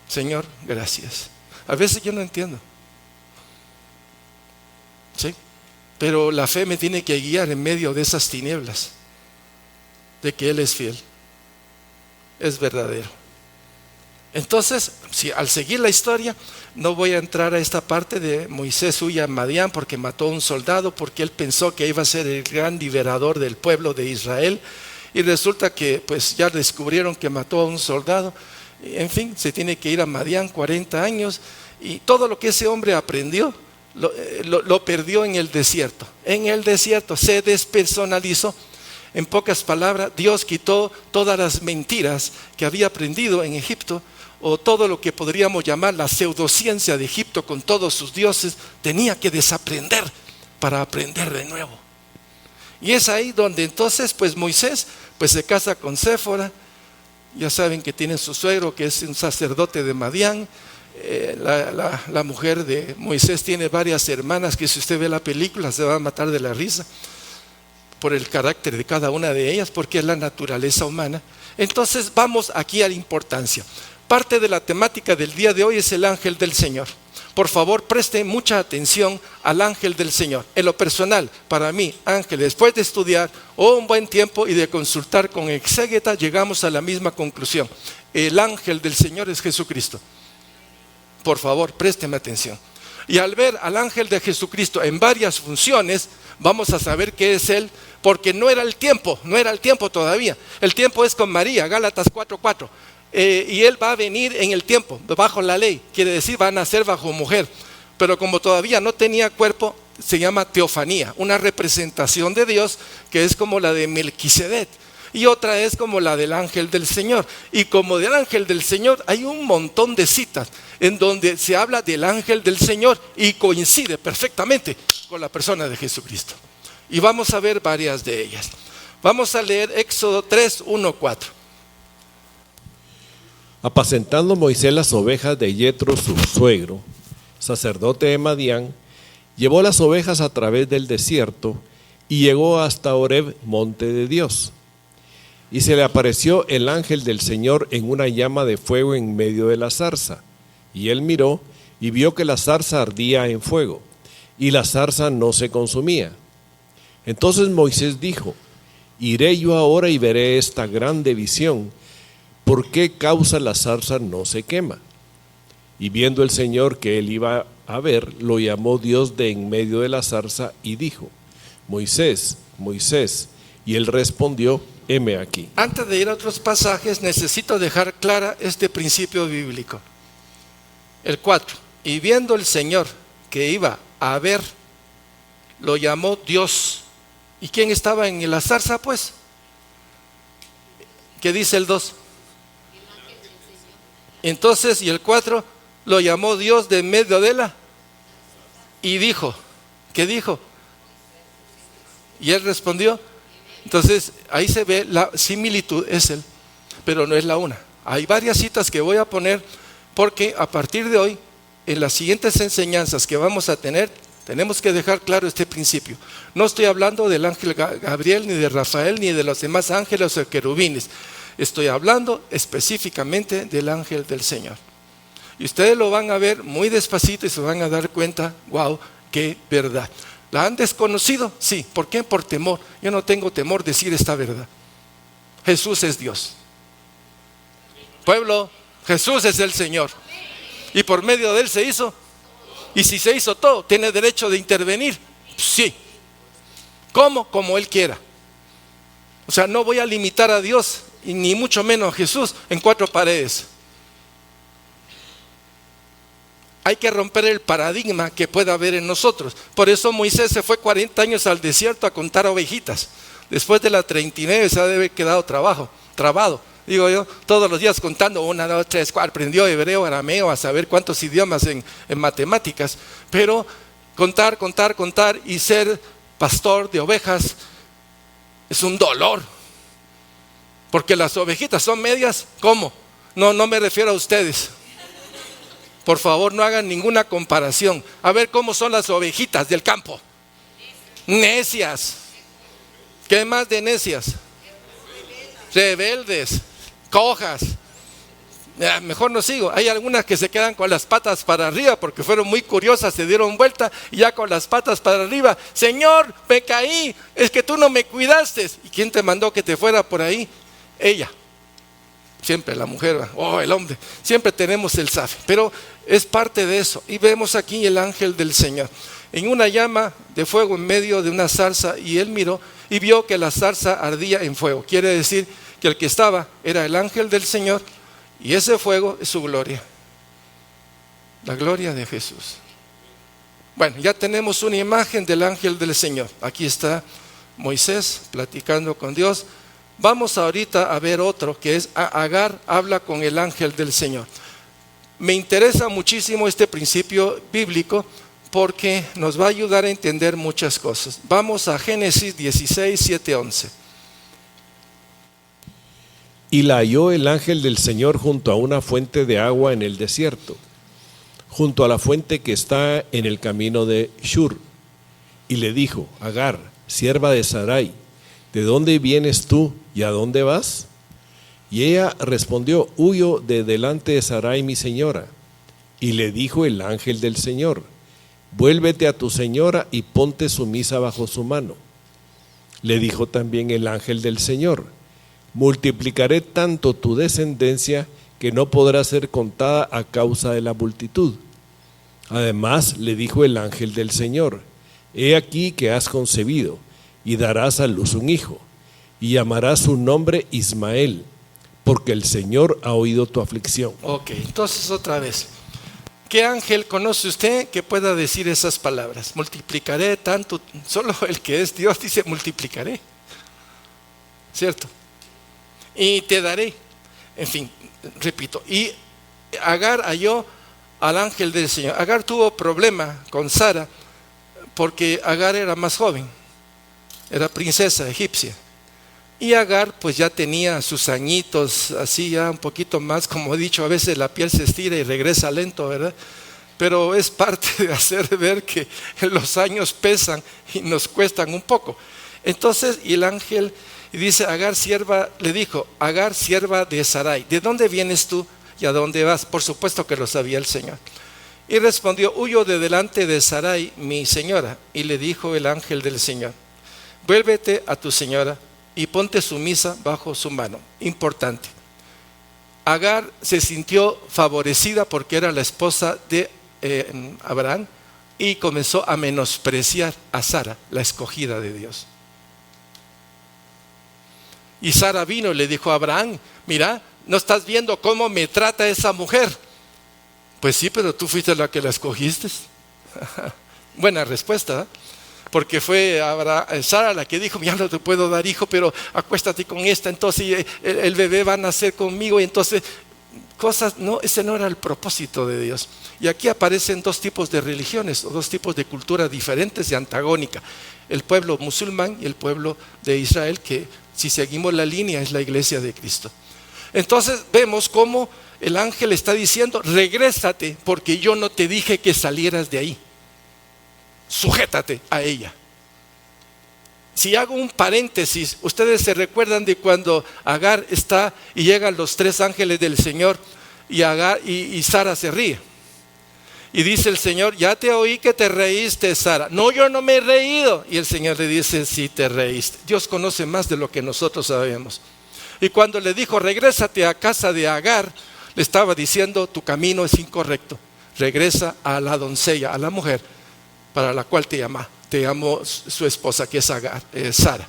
Señor, gracias. A veces yo no entiendo, ¿sí? Pero la fe me tiene que guiar en medio de esas tinieblas, de que Él es fiel, es verdadero. Entonces, si al seguir la historia, no voy a entrar a esta parte de Moisés huye a Madián porque mató a un soldado, porque él pensó que iba a ser el gran liberador del pueblo de Israel, y resulta que pues ya descubrieron que mató a un soldado. En fin, se tiene que ir a Madián 40 años, y todo lo que ese hombre aprendió lo perdió en el desierto. En el desierto se despersonalizó. En pocas palabras, Dios quitó todas las mentiras que había aprendido en Egipto, o todo lo que podríamos llamar la pseudociencia de Egipto con todos sus dioses. Tenía que desaprender para aprender de nuevo. Y es ahí donde entonces pues Moisés pues se casa con Séfora. Ya saben que tiene su suegro que es un sacerdote de Madián. La mujer de Moisés tiene varias hermanas que si usted ve la película se va a matar de la risa por el carácter de cada una de ellas, porque es la naturaleza humana. Entonces vamos aquí a la importancia. Parte de la temática del día de hoy es el ángel del Señor. Por favor, preste mucha atención al ángel del Señor. En lo personal, para mí, ángel, después de estudiar un buen tiempo y de consultar con exégeta, llegamos a la misma conclusión. El ángel del Señor es Jesucristo. Por favor, présteme atención. Y al ver al ángel de Jesucristo en varias funciones, vamos a saber qué es Él, porque no era el tiempo todavía. El tiempo es con María, Gálatas 4:4. Y Él va a venir en el tiempo, bajo la ley, quiere decir va a nacer bajo mujer. Pero como todavía no tenía cuerpo, se llama teofanía, una representación de Dios que es como la de Melquisedec. Y otra es como la del ángel del Señor. Y como del ángel del Señor hay un montón de citas en donde se habla del ángel del Señor y coincide perfectamente con la persona de Jesucristo. Y vamos a ver varias de ellas. Vamos a leer Éxodo 3, 1, 4. Apacentando Moisés las ovejas de Yetro su suegro, sacerdote de Madián, llevó las ovejas a través del desierto y llegó hasta Horeb, monte de Dios. Y se le apareció el ángel del Señor en una llama de fuego en medio de la zarza. Y él miró y vio que la zarza ardía en fuego, y la zarza no se consumía. Entonces Moisés dijo: iré yo ahora y veré esta grande visión, ¿por qué causa la zarza no se quema? Y viendo el Señor que él iba a ver, lo llamó Dios de en medio de la zarza y dijo: Moisés, Moisés. Y él respondió: heme aquí. Antes de ir a otros pasajes, necesito dejar clara este principio bíblico. El 4. Y viendo el Señor que iba a ver, lo llamó Dios. ¿Y quién estaba en la zarza, pues? ¿Qué dice el 2? Entonces, y el 4, lo llamó Dios de en medio de la. Y dijo, ¿qué dijo? Y él respondió. Entonces, ahí se ve la similitud, es él, pero no es la una. Hay varias citas que voy a poner porque a partir de hoy, en las siguientes enseñanzas que vamos a tener, tenemos que dejar claro este principio. No estoy hablando del ángel Gabriel, ni de Rafael, ni de los demás ángeles o querubines. Estoy hablando específicamente del ángel del Señor. Y ustedes lo van a ver muy despacito y se van a dar cuenta, wow, qué verdad. ¿La han desconocido? Sí. ¿Por qué? Por temor. Yo no tengo temor de decir esta verdad. Jesús es Dios. Pueblo, Jesús es el Señor. Y por medio de él se hizo. Y si se hizo todo, ¿tiene derecho de intervenir? Sí. ¿Cómo? Como él quiera. O sea, no voy a limitar a Dios, y ni mucho menos a Jesús, en 4 paredes. Hay que romper el paradigma que pueda haber en nosotros. Por eso Moisés se fue 40 años al desierto a contar ovejitas. Después de las 39 se ha de haber quedado trabado. Digo yo, todos los días contando 1, 2, 3, 4, aprendió hebreo, arameo, a saber cuántos idiomas en matemáticas. Pero contar y ser pastor de ovejas es un dolor. Porque las ovejitas son medias, ¿cómo? No me refiero a ustedes. Por favor, no hagan ninguna comparación. A ver cómo son las ovejitas del campo. Necias. ¿Qué más de necias? Rebeldes, cojas. Mejor no sigo. Hay algunas que se quedan con las patas para arriba porque fueron muy curiosas, se dieron vuelta y ya con las patas para arriba. Señor, me caí, es que tú no me cuidaste. ¿Y quién te mandó que te fuera por ahí? Ella. Siempre la mujer, o el hombre, siempre tenemos el zafe, pero es parte de eso. Y vemos aquí el ángel del Señor en una llama de fuego en medio de una zarza, y él miró y vio que la zarza ardía en fuego. Quiere decir que el que estaba era el ángel del Señor, y ese fuego es su gloria, la gloria de Jesús. Bueno, ya tenemos una imagen del ángel del Señor. Aquí está Moisés platicando con Dios. Vamos ahorita a ver otro, que es Agar habla con el ángel del Señor. Me interesa muchísimo este principio bíblico porque nos va a ayudar a entender muchas cosas. Vamos a Génesis 16, 7, 11. Y la halló el ángel del Señor junto a una fuente de agua en el desierto, junto a la fuente que está en el camino de Shur. Y le dijo: Agar, sierva de Sarai, ¿de dónde vienes tú y a dónde vas? Y ella respondió: huyo de delante de Sarai mi señora. Y le dijo el ángel del Señor: vuélvete a tu señora y ponte sumisa bajo su mano. Le dijo también el ángel del Señor: multiplicaré tanto tu descendencia que no podrá ser contada a causa de la multitud. Además le dijo el ángel del Señor: he aquí que has concebido y darás a luz un hijo, y llamarás su nombre Ismael, porque el Señor ha oído tu aflicción. Ok, entonces otra vez. ¿Qué ángel conoce usted que pueda decir esas palabras? Multiplicaré tanto, solo el que es Dios dice multiplicaré, ¿cierto? Y te daré, en fin, repito. Y Agar halló al ángel del Señor. Agar tuvo problema con Sara porque Agar era más joven. Era princesa egipcia. Y Agar pues ya tenía sus añitos, así ya un poquito más, como he dicho, a veces la piel se estira y regresa lento, ¿verdad? pero es parte de hacer ver que los años pesan y nos cuestan un poco. Entonces, y el ángel dice, Agar, sierva, le dijo, Agar, sierva de Sarai, ¿de dónde vienes tú y a dónde vas? Por supuesto que lo sabía el Señor. Y respondió, huyo de delante de Sarai, mi señora. Y le dijo el ángel del Señor, vuélvete a tu señora y ponte sumisa bajo su mano. Importante. Agar se sintió favorecida porque era la esposa de Abraham y comenzó a menospreciar a Sara, la escogida de Dios. Y Sara vino y le dijo a Abraham, mira, ¿no estás viendo cómo me trata esa mujer? Pues sí, pero tú fuiste la que la escogiste. Buena respuesta, ¿eh? Porque fue Sara la que dijo, ya no te puedo dar hijo, pero acuéstate con esta, entonces el bebé va a nacer conmigo, y entonces cosas, no, ese no era el propósito de Dios. Y aquí aparecen dos tipos de religiones, o dos tipos de cultura diferentes y antagónica: el pueblo musulmán y el pueblo de Israel, que si seguimos la línea es la iglesia de Cristo. Entonces vemos cómo el ángel está diciendo, regrésate porque yo no te dije que salieras de ahí, sujétate a ella. Si hago un paréntesis, ustedes se recuerdan de cuando Agar está y llegan los tres ángeles del Señor y Sara se ríe. Y dice el Señor, ya te oí que te reíste, Sara. No, yo no me he reído. Y el Señor le dice, sí te reíste. Dios conoce más de lo que nosotros sabemos. Y cuando le dijo, regrésate a casa de Agar, le estaba diciendo, tu camino es incorrecto. Regresa a la doncella, a la mujer para la cual te llamó su esposa, que es Agar, Sara.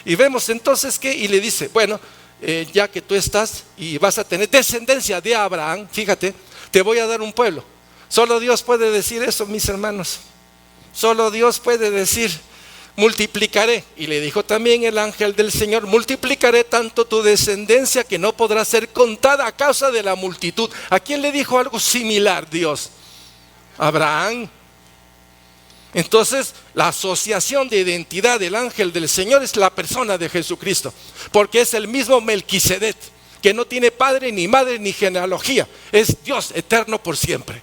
Y vemos entonces que, y le dice, bueno, ya que tú estás y vas a tener descendencia de Abraham, fíjate, te voy a dar un pueblo. Solo Dios puede decir eso, mis hermanos. Solo Dios puede decir, multiplicaré. Y le dijo también el ángel del Señor, multiplicaré tanto tu descendencia que no podrá ser contada a causa de la multitud. ¿A quién le dijo algo similar Dios? Abraham. Entonces, la asociación de identidad del ángel del Señor es la persona de Jesucristo, porque es el mismo Melquisedec, que no tiene padre, ni madre, ni genealogía. Es Dios eterno por siempre.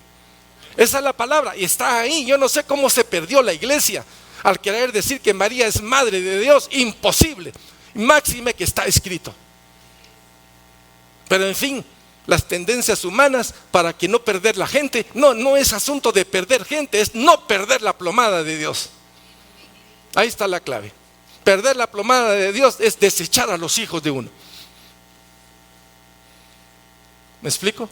Esa es la palabra y está ahí. Yo no sé cómo se perdió la iglesia al querer decir que María es madre de Dios. Imposible, máxime que está escrito. Pero en fin, las tendencias humanas para que no perder la gente, no es asunto de perder gente, es no perder la plomada de Dios. Ahí está la clave. Perder la plomada de Dios es desechar a los hijos de uno. ¿Me explico?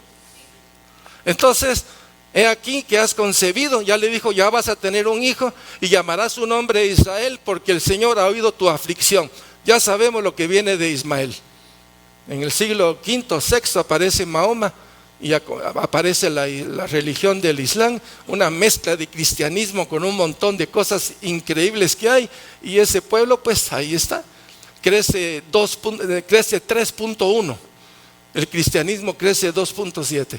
Entonces, he aquí que has concebido, ya le dijo, ya vas a tener un hijo y llamarás su nombre Israel, porque el Señor ha oído tu aflicción. Ya sabemos lo que viene de Ismael. En el siglo V, VI aparece Mahoma y aparece la religión del Islam, una mezcla de cristianismo con un montón de cosas increíbles que hay, y ese pueblo pues ahí está, crece 3.1, el cristianismo crece 2.7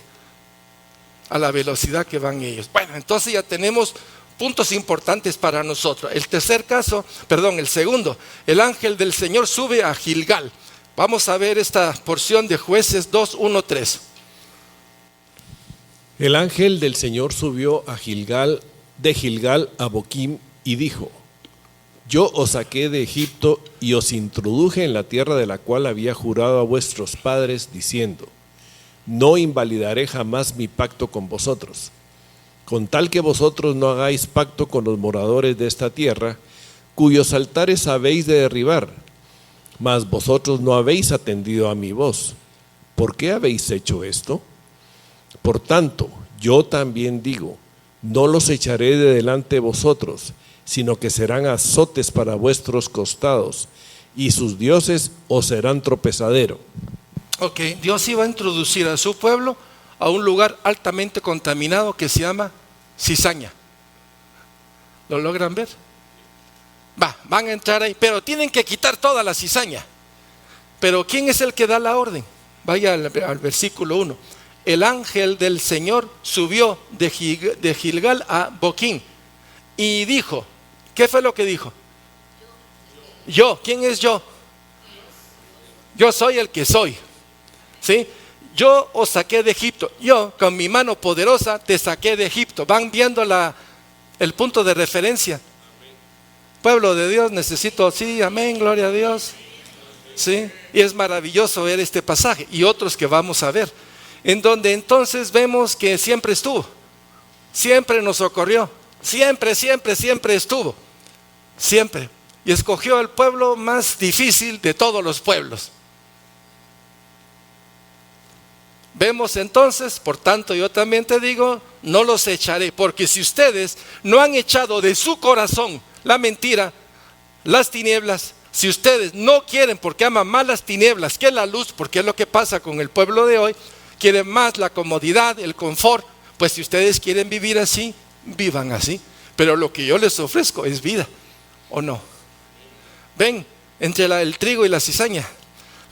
a la velocidad que van ellos. Bueno, entonces ya tenemos puntos importantes para nosotros. El segundo, el ángel del Señor sube a Gilgal. Vamos a ver esta porción de Jueces 2, 1, 3. El ángel del Señor subió a Gilgal, de Gilgal a Boquim, y dijo: Yo os saqué de Egipto y os introduje en la tierra de la cual había jurado a vuestros padres, diciendo: No invalidaré jamás mi pacto con vosotros, con tal que vosotros no hagáis pacto con los moradores de esta tierra, cuyos altares habéis de derribar. Mas vosotros no habéis atendido a mi voz. ¿Por qué habéis hecho esto? Por tanto, yo también digo: no los echaré de delante de vosotros, sino que serán azotes para vuestros costados, y sus dioses os serán tropezadero. Ok, Dios iba a introducir a su pueblo a un lugar altamente contaminado que se llama cizaña. ¿Lo logran ver? Van a entrar ahí, pero tienen que quitar toda la cizaña. Pero ¿quién es el que da la orden? Vaya al versículo 1. El ángel del Señor subió de Gilgal a Boquim y dijo, ¿qué fue lo que dijo? Yo, ¿quién es yo? Yo soy el que soy. ¿Sí? yo os saqué de Egipto, yo con mi mano poderosa te saqué de Egipto. Van viendo el punto de referencia. Pueblo de Dios, necesito, sí, amén, gloria a Dios. Sí, y es maravilloso ver este pasaje y otros que vamos a ver, en donde entonces vemos que siempre estuvo, siempre nos socorrió, siempre estuvo, siempre. Y escogió al pueblo más difícil de todos los pueblos. Vemos entonces, por tanto yo también te digo, no los echaré, porque si ustedes no han echado de su corazón la mentira, las tinieblas, si ustedes no quieren, porque aman más las tinieblas que la luz, porque es lo que pasa con el pueblo de hoy, quieren más la comodidad, el confort, pues si ustedes quieren vivir así, vivan así. Pero lo que yo les ofrezco es vida, ¿o no? Ven, entre el trigo y la cizaña,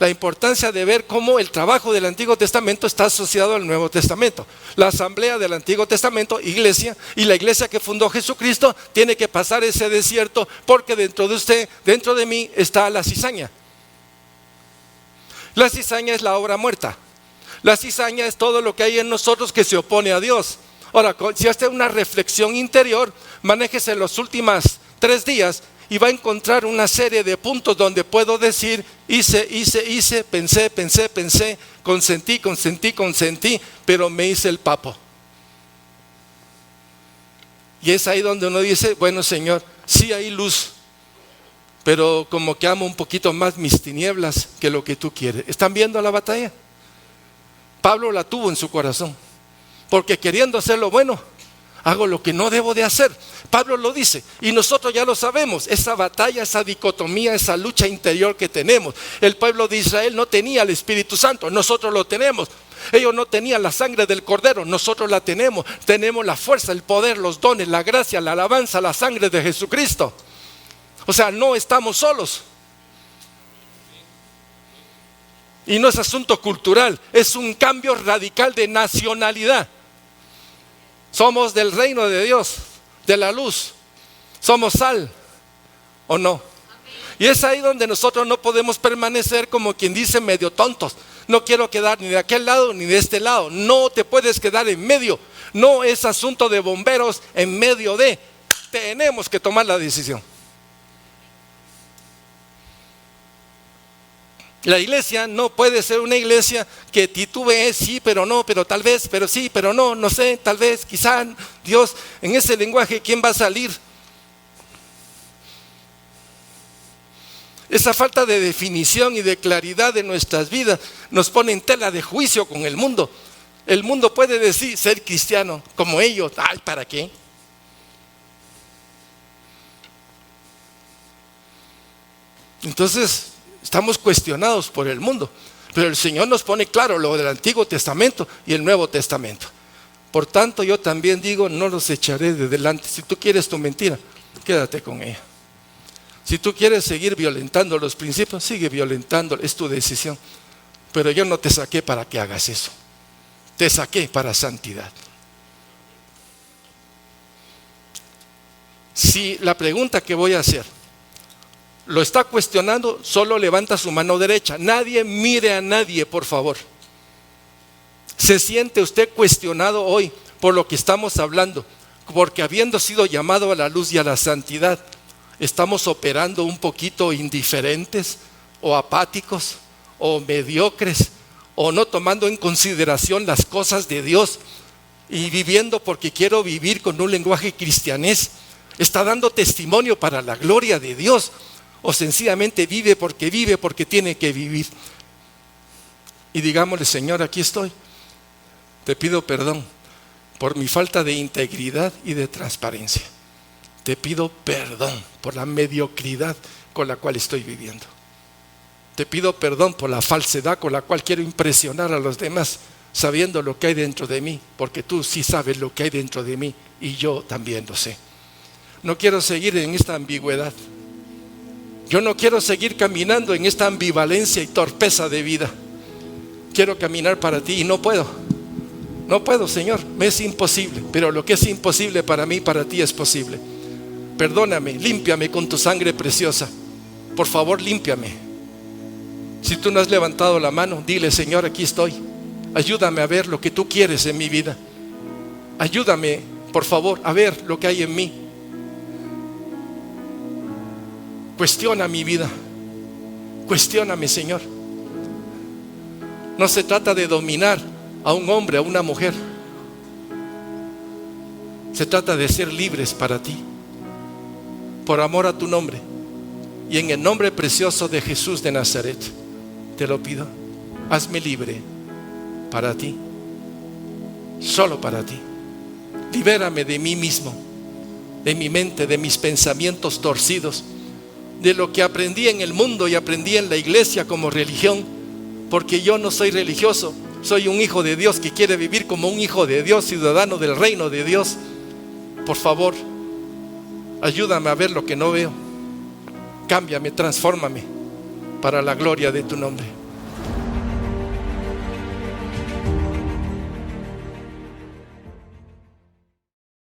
la importancia de ver cómo el trabajo del Antiguo Testamento está asociado al Nuevo Testamento. La asamblea del Antiguo Testamento, iglesia, y la iglesia que fundó Jesucristo, tiene que pasar ese desierto, porque dentro de usted, dentro de mí, está la cizaña. La cizaña es la obra muerta. La cizaña es todo lo que hay en nosotros que se opone a Dios. Ahora, si hace una reflexión interior, manéjese los últimos 3 días y va a encontrar una serie de puntos donde puedo decir, hice, pensé, consentí, pero me hice el papo. Y es ahí donde uno dice, bueno, Señor, sí hay luz, pero como que amo un poquito más mis tinieblas que lo que tú quieres. ¿Están viendo la batalla? Pablo la tuvo en su corazón, porque queriendo hacer lo bueno, hago lo que no debo de hacer. Pablo lo dice y nosotros ya lo sabemos, esa batalla, esa dicotomía, esa lucha interior que tenemos. El pueblo de Israel no tenía el Espíritu Santo, nosotros lo tenemos. Ellos no tenían la sangre del Cordero, nosotros la tenemos. Tenemos la fuerza, el poder, los dones, la gracia, la alabanza, la sangre de Jesucristo. O sea, no estamos solos. Y no es asunto cultural, es un cambio radical de nacionalidad. Somos del reino de Dios, de la luz. Somos sal, ¿o no? Y es ahí donde nosotros no podemos permanecer como quien dice medio tontos. No quiero quedar ni de aquel lado ni de este lado. No te puedes quedar en medio. No es asunto de bomberos en medio de. Tenemos que tomar la decisión. La iglesia no puede ser una iglesia que titubee, sí, pero no, pero tal vez, pero sí, pero no, no sé, tal vez, quizá, Dios, en ese lenguaje, ¿quién va a salir? Esa falta de definición y de claridad de nuestras vidas nos pone en tela de juicio con el mundo. El mundo puede decir, ser cristiano como ellos, ay, ¿para qué? Entonces, estamos cuestionados por el mundo, pero el Señor nos pone claro lo del Antiguo Testamento y el Nuevo Testamento. Por tanto, yo también digo, no los echaré de delante. Si tú quieres tu mentira, quédate con ella. Si tú quieres seguir violentando los principios, sigue violentando, es tu decisión. Pero yo no te saqué para que hagas eso. Te saqué para santidad. Si la pregunta que voy a hacer lo está cuestionando, solo levanta su mano derecha. Nadie mire a nadie, por favor. ¿Se siente usted cuestionado hoy por lo que estamos hablando? Porque habiendo sido llamado a la luz y a la santidad, ¿estamos operando un poquito indiferentes o apáticos o mediocres o no tomando en consideración las cosas de Dios y viviendo porque quiero vivir con un lenguaje cristianés? ¿Está dando testimonio para la gloria de Dios? O sencillamente vive porque tiene que vivir. Y digámosle, Señor, aquí estoy. Te pido perdón por mi falta de integridad y de transparencia. Te pido perdón por la mediocridad con la cual estoy viviendo. Te pido perdón por la falsedad con la cual quiero impresionar a los demás, sabiendo lo que hay dentro de mí, porque tú sí sabes lo que hay dentro de mí y yo también lo sé. No quiero seguir en esta ambigüedad. Yo no quiero seguir caminando en esta ambivalencia y torpeza de vida. Quiero caminar para ti y no puedo. No puedo, Señor, me es imposible. Pero lo que es imposible para mí, para ti es posible. Perdóname, límpiame con tu sangre preciosa. Por favor, límpiame. Si tú no has levantado la mano, dile, Señor, aquí estoy. Ayúdame a ver lo que tú quieres en mi vida. Ayúdame, por favor, a ver lo que hay en mí. Cuestiona mi vida. Cuestióname, Señor. No se trata de dominar a un hombre, a una mujer. Se trata de ser libres para ti, por amor a tu nombre. Y en el nombre precioso de Jesús de Nazaret, te lo pido. Hazme libre para ti, solo para ti. Libérame de mí mismo, de mi mente, de mis pensamientos torcidos, de lo que aprendí en el mundo y aprendí en la iglesia como religión, porque yo no soy religioso, soy un hijo de Dios que quiere vivir como un hijo de Dios, ciudadano del reino de Dios. Por favor, ayúdame a ver lo que no veo. Cámbiame, transfórmame para la gloria de tu nombre.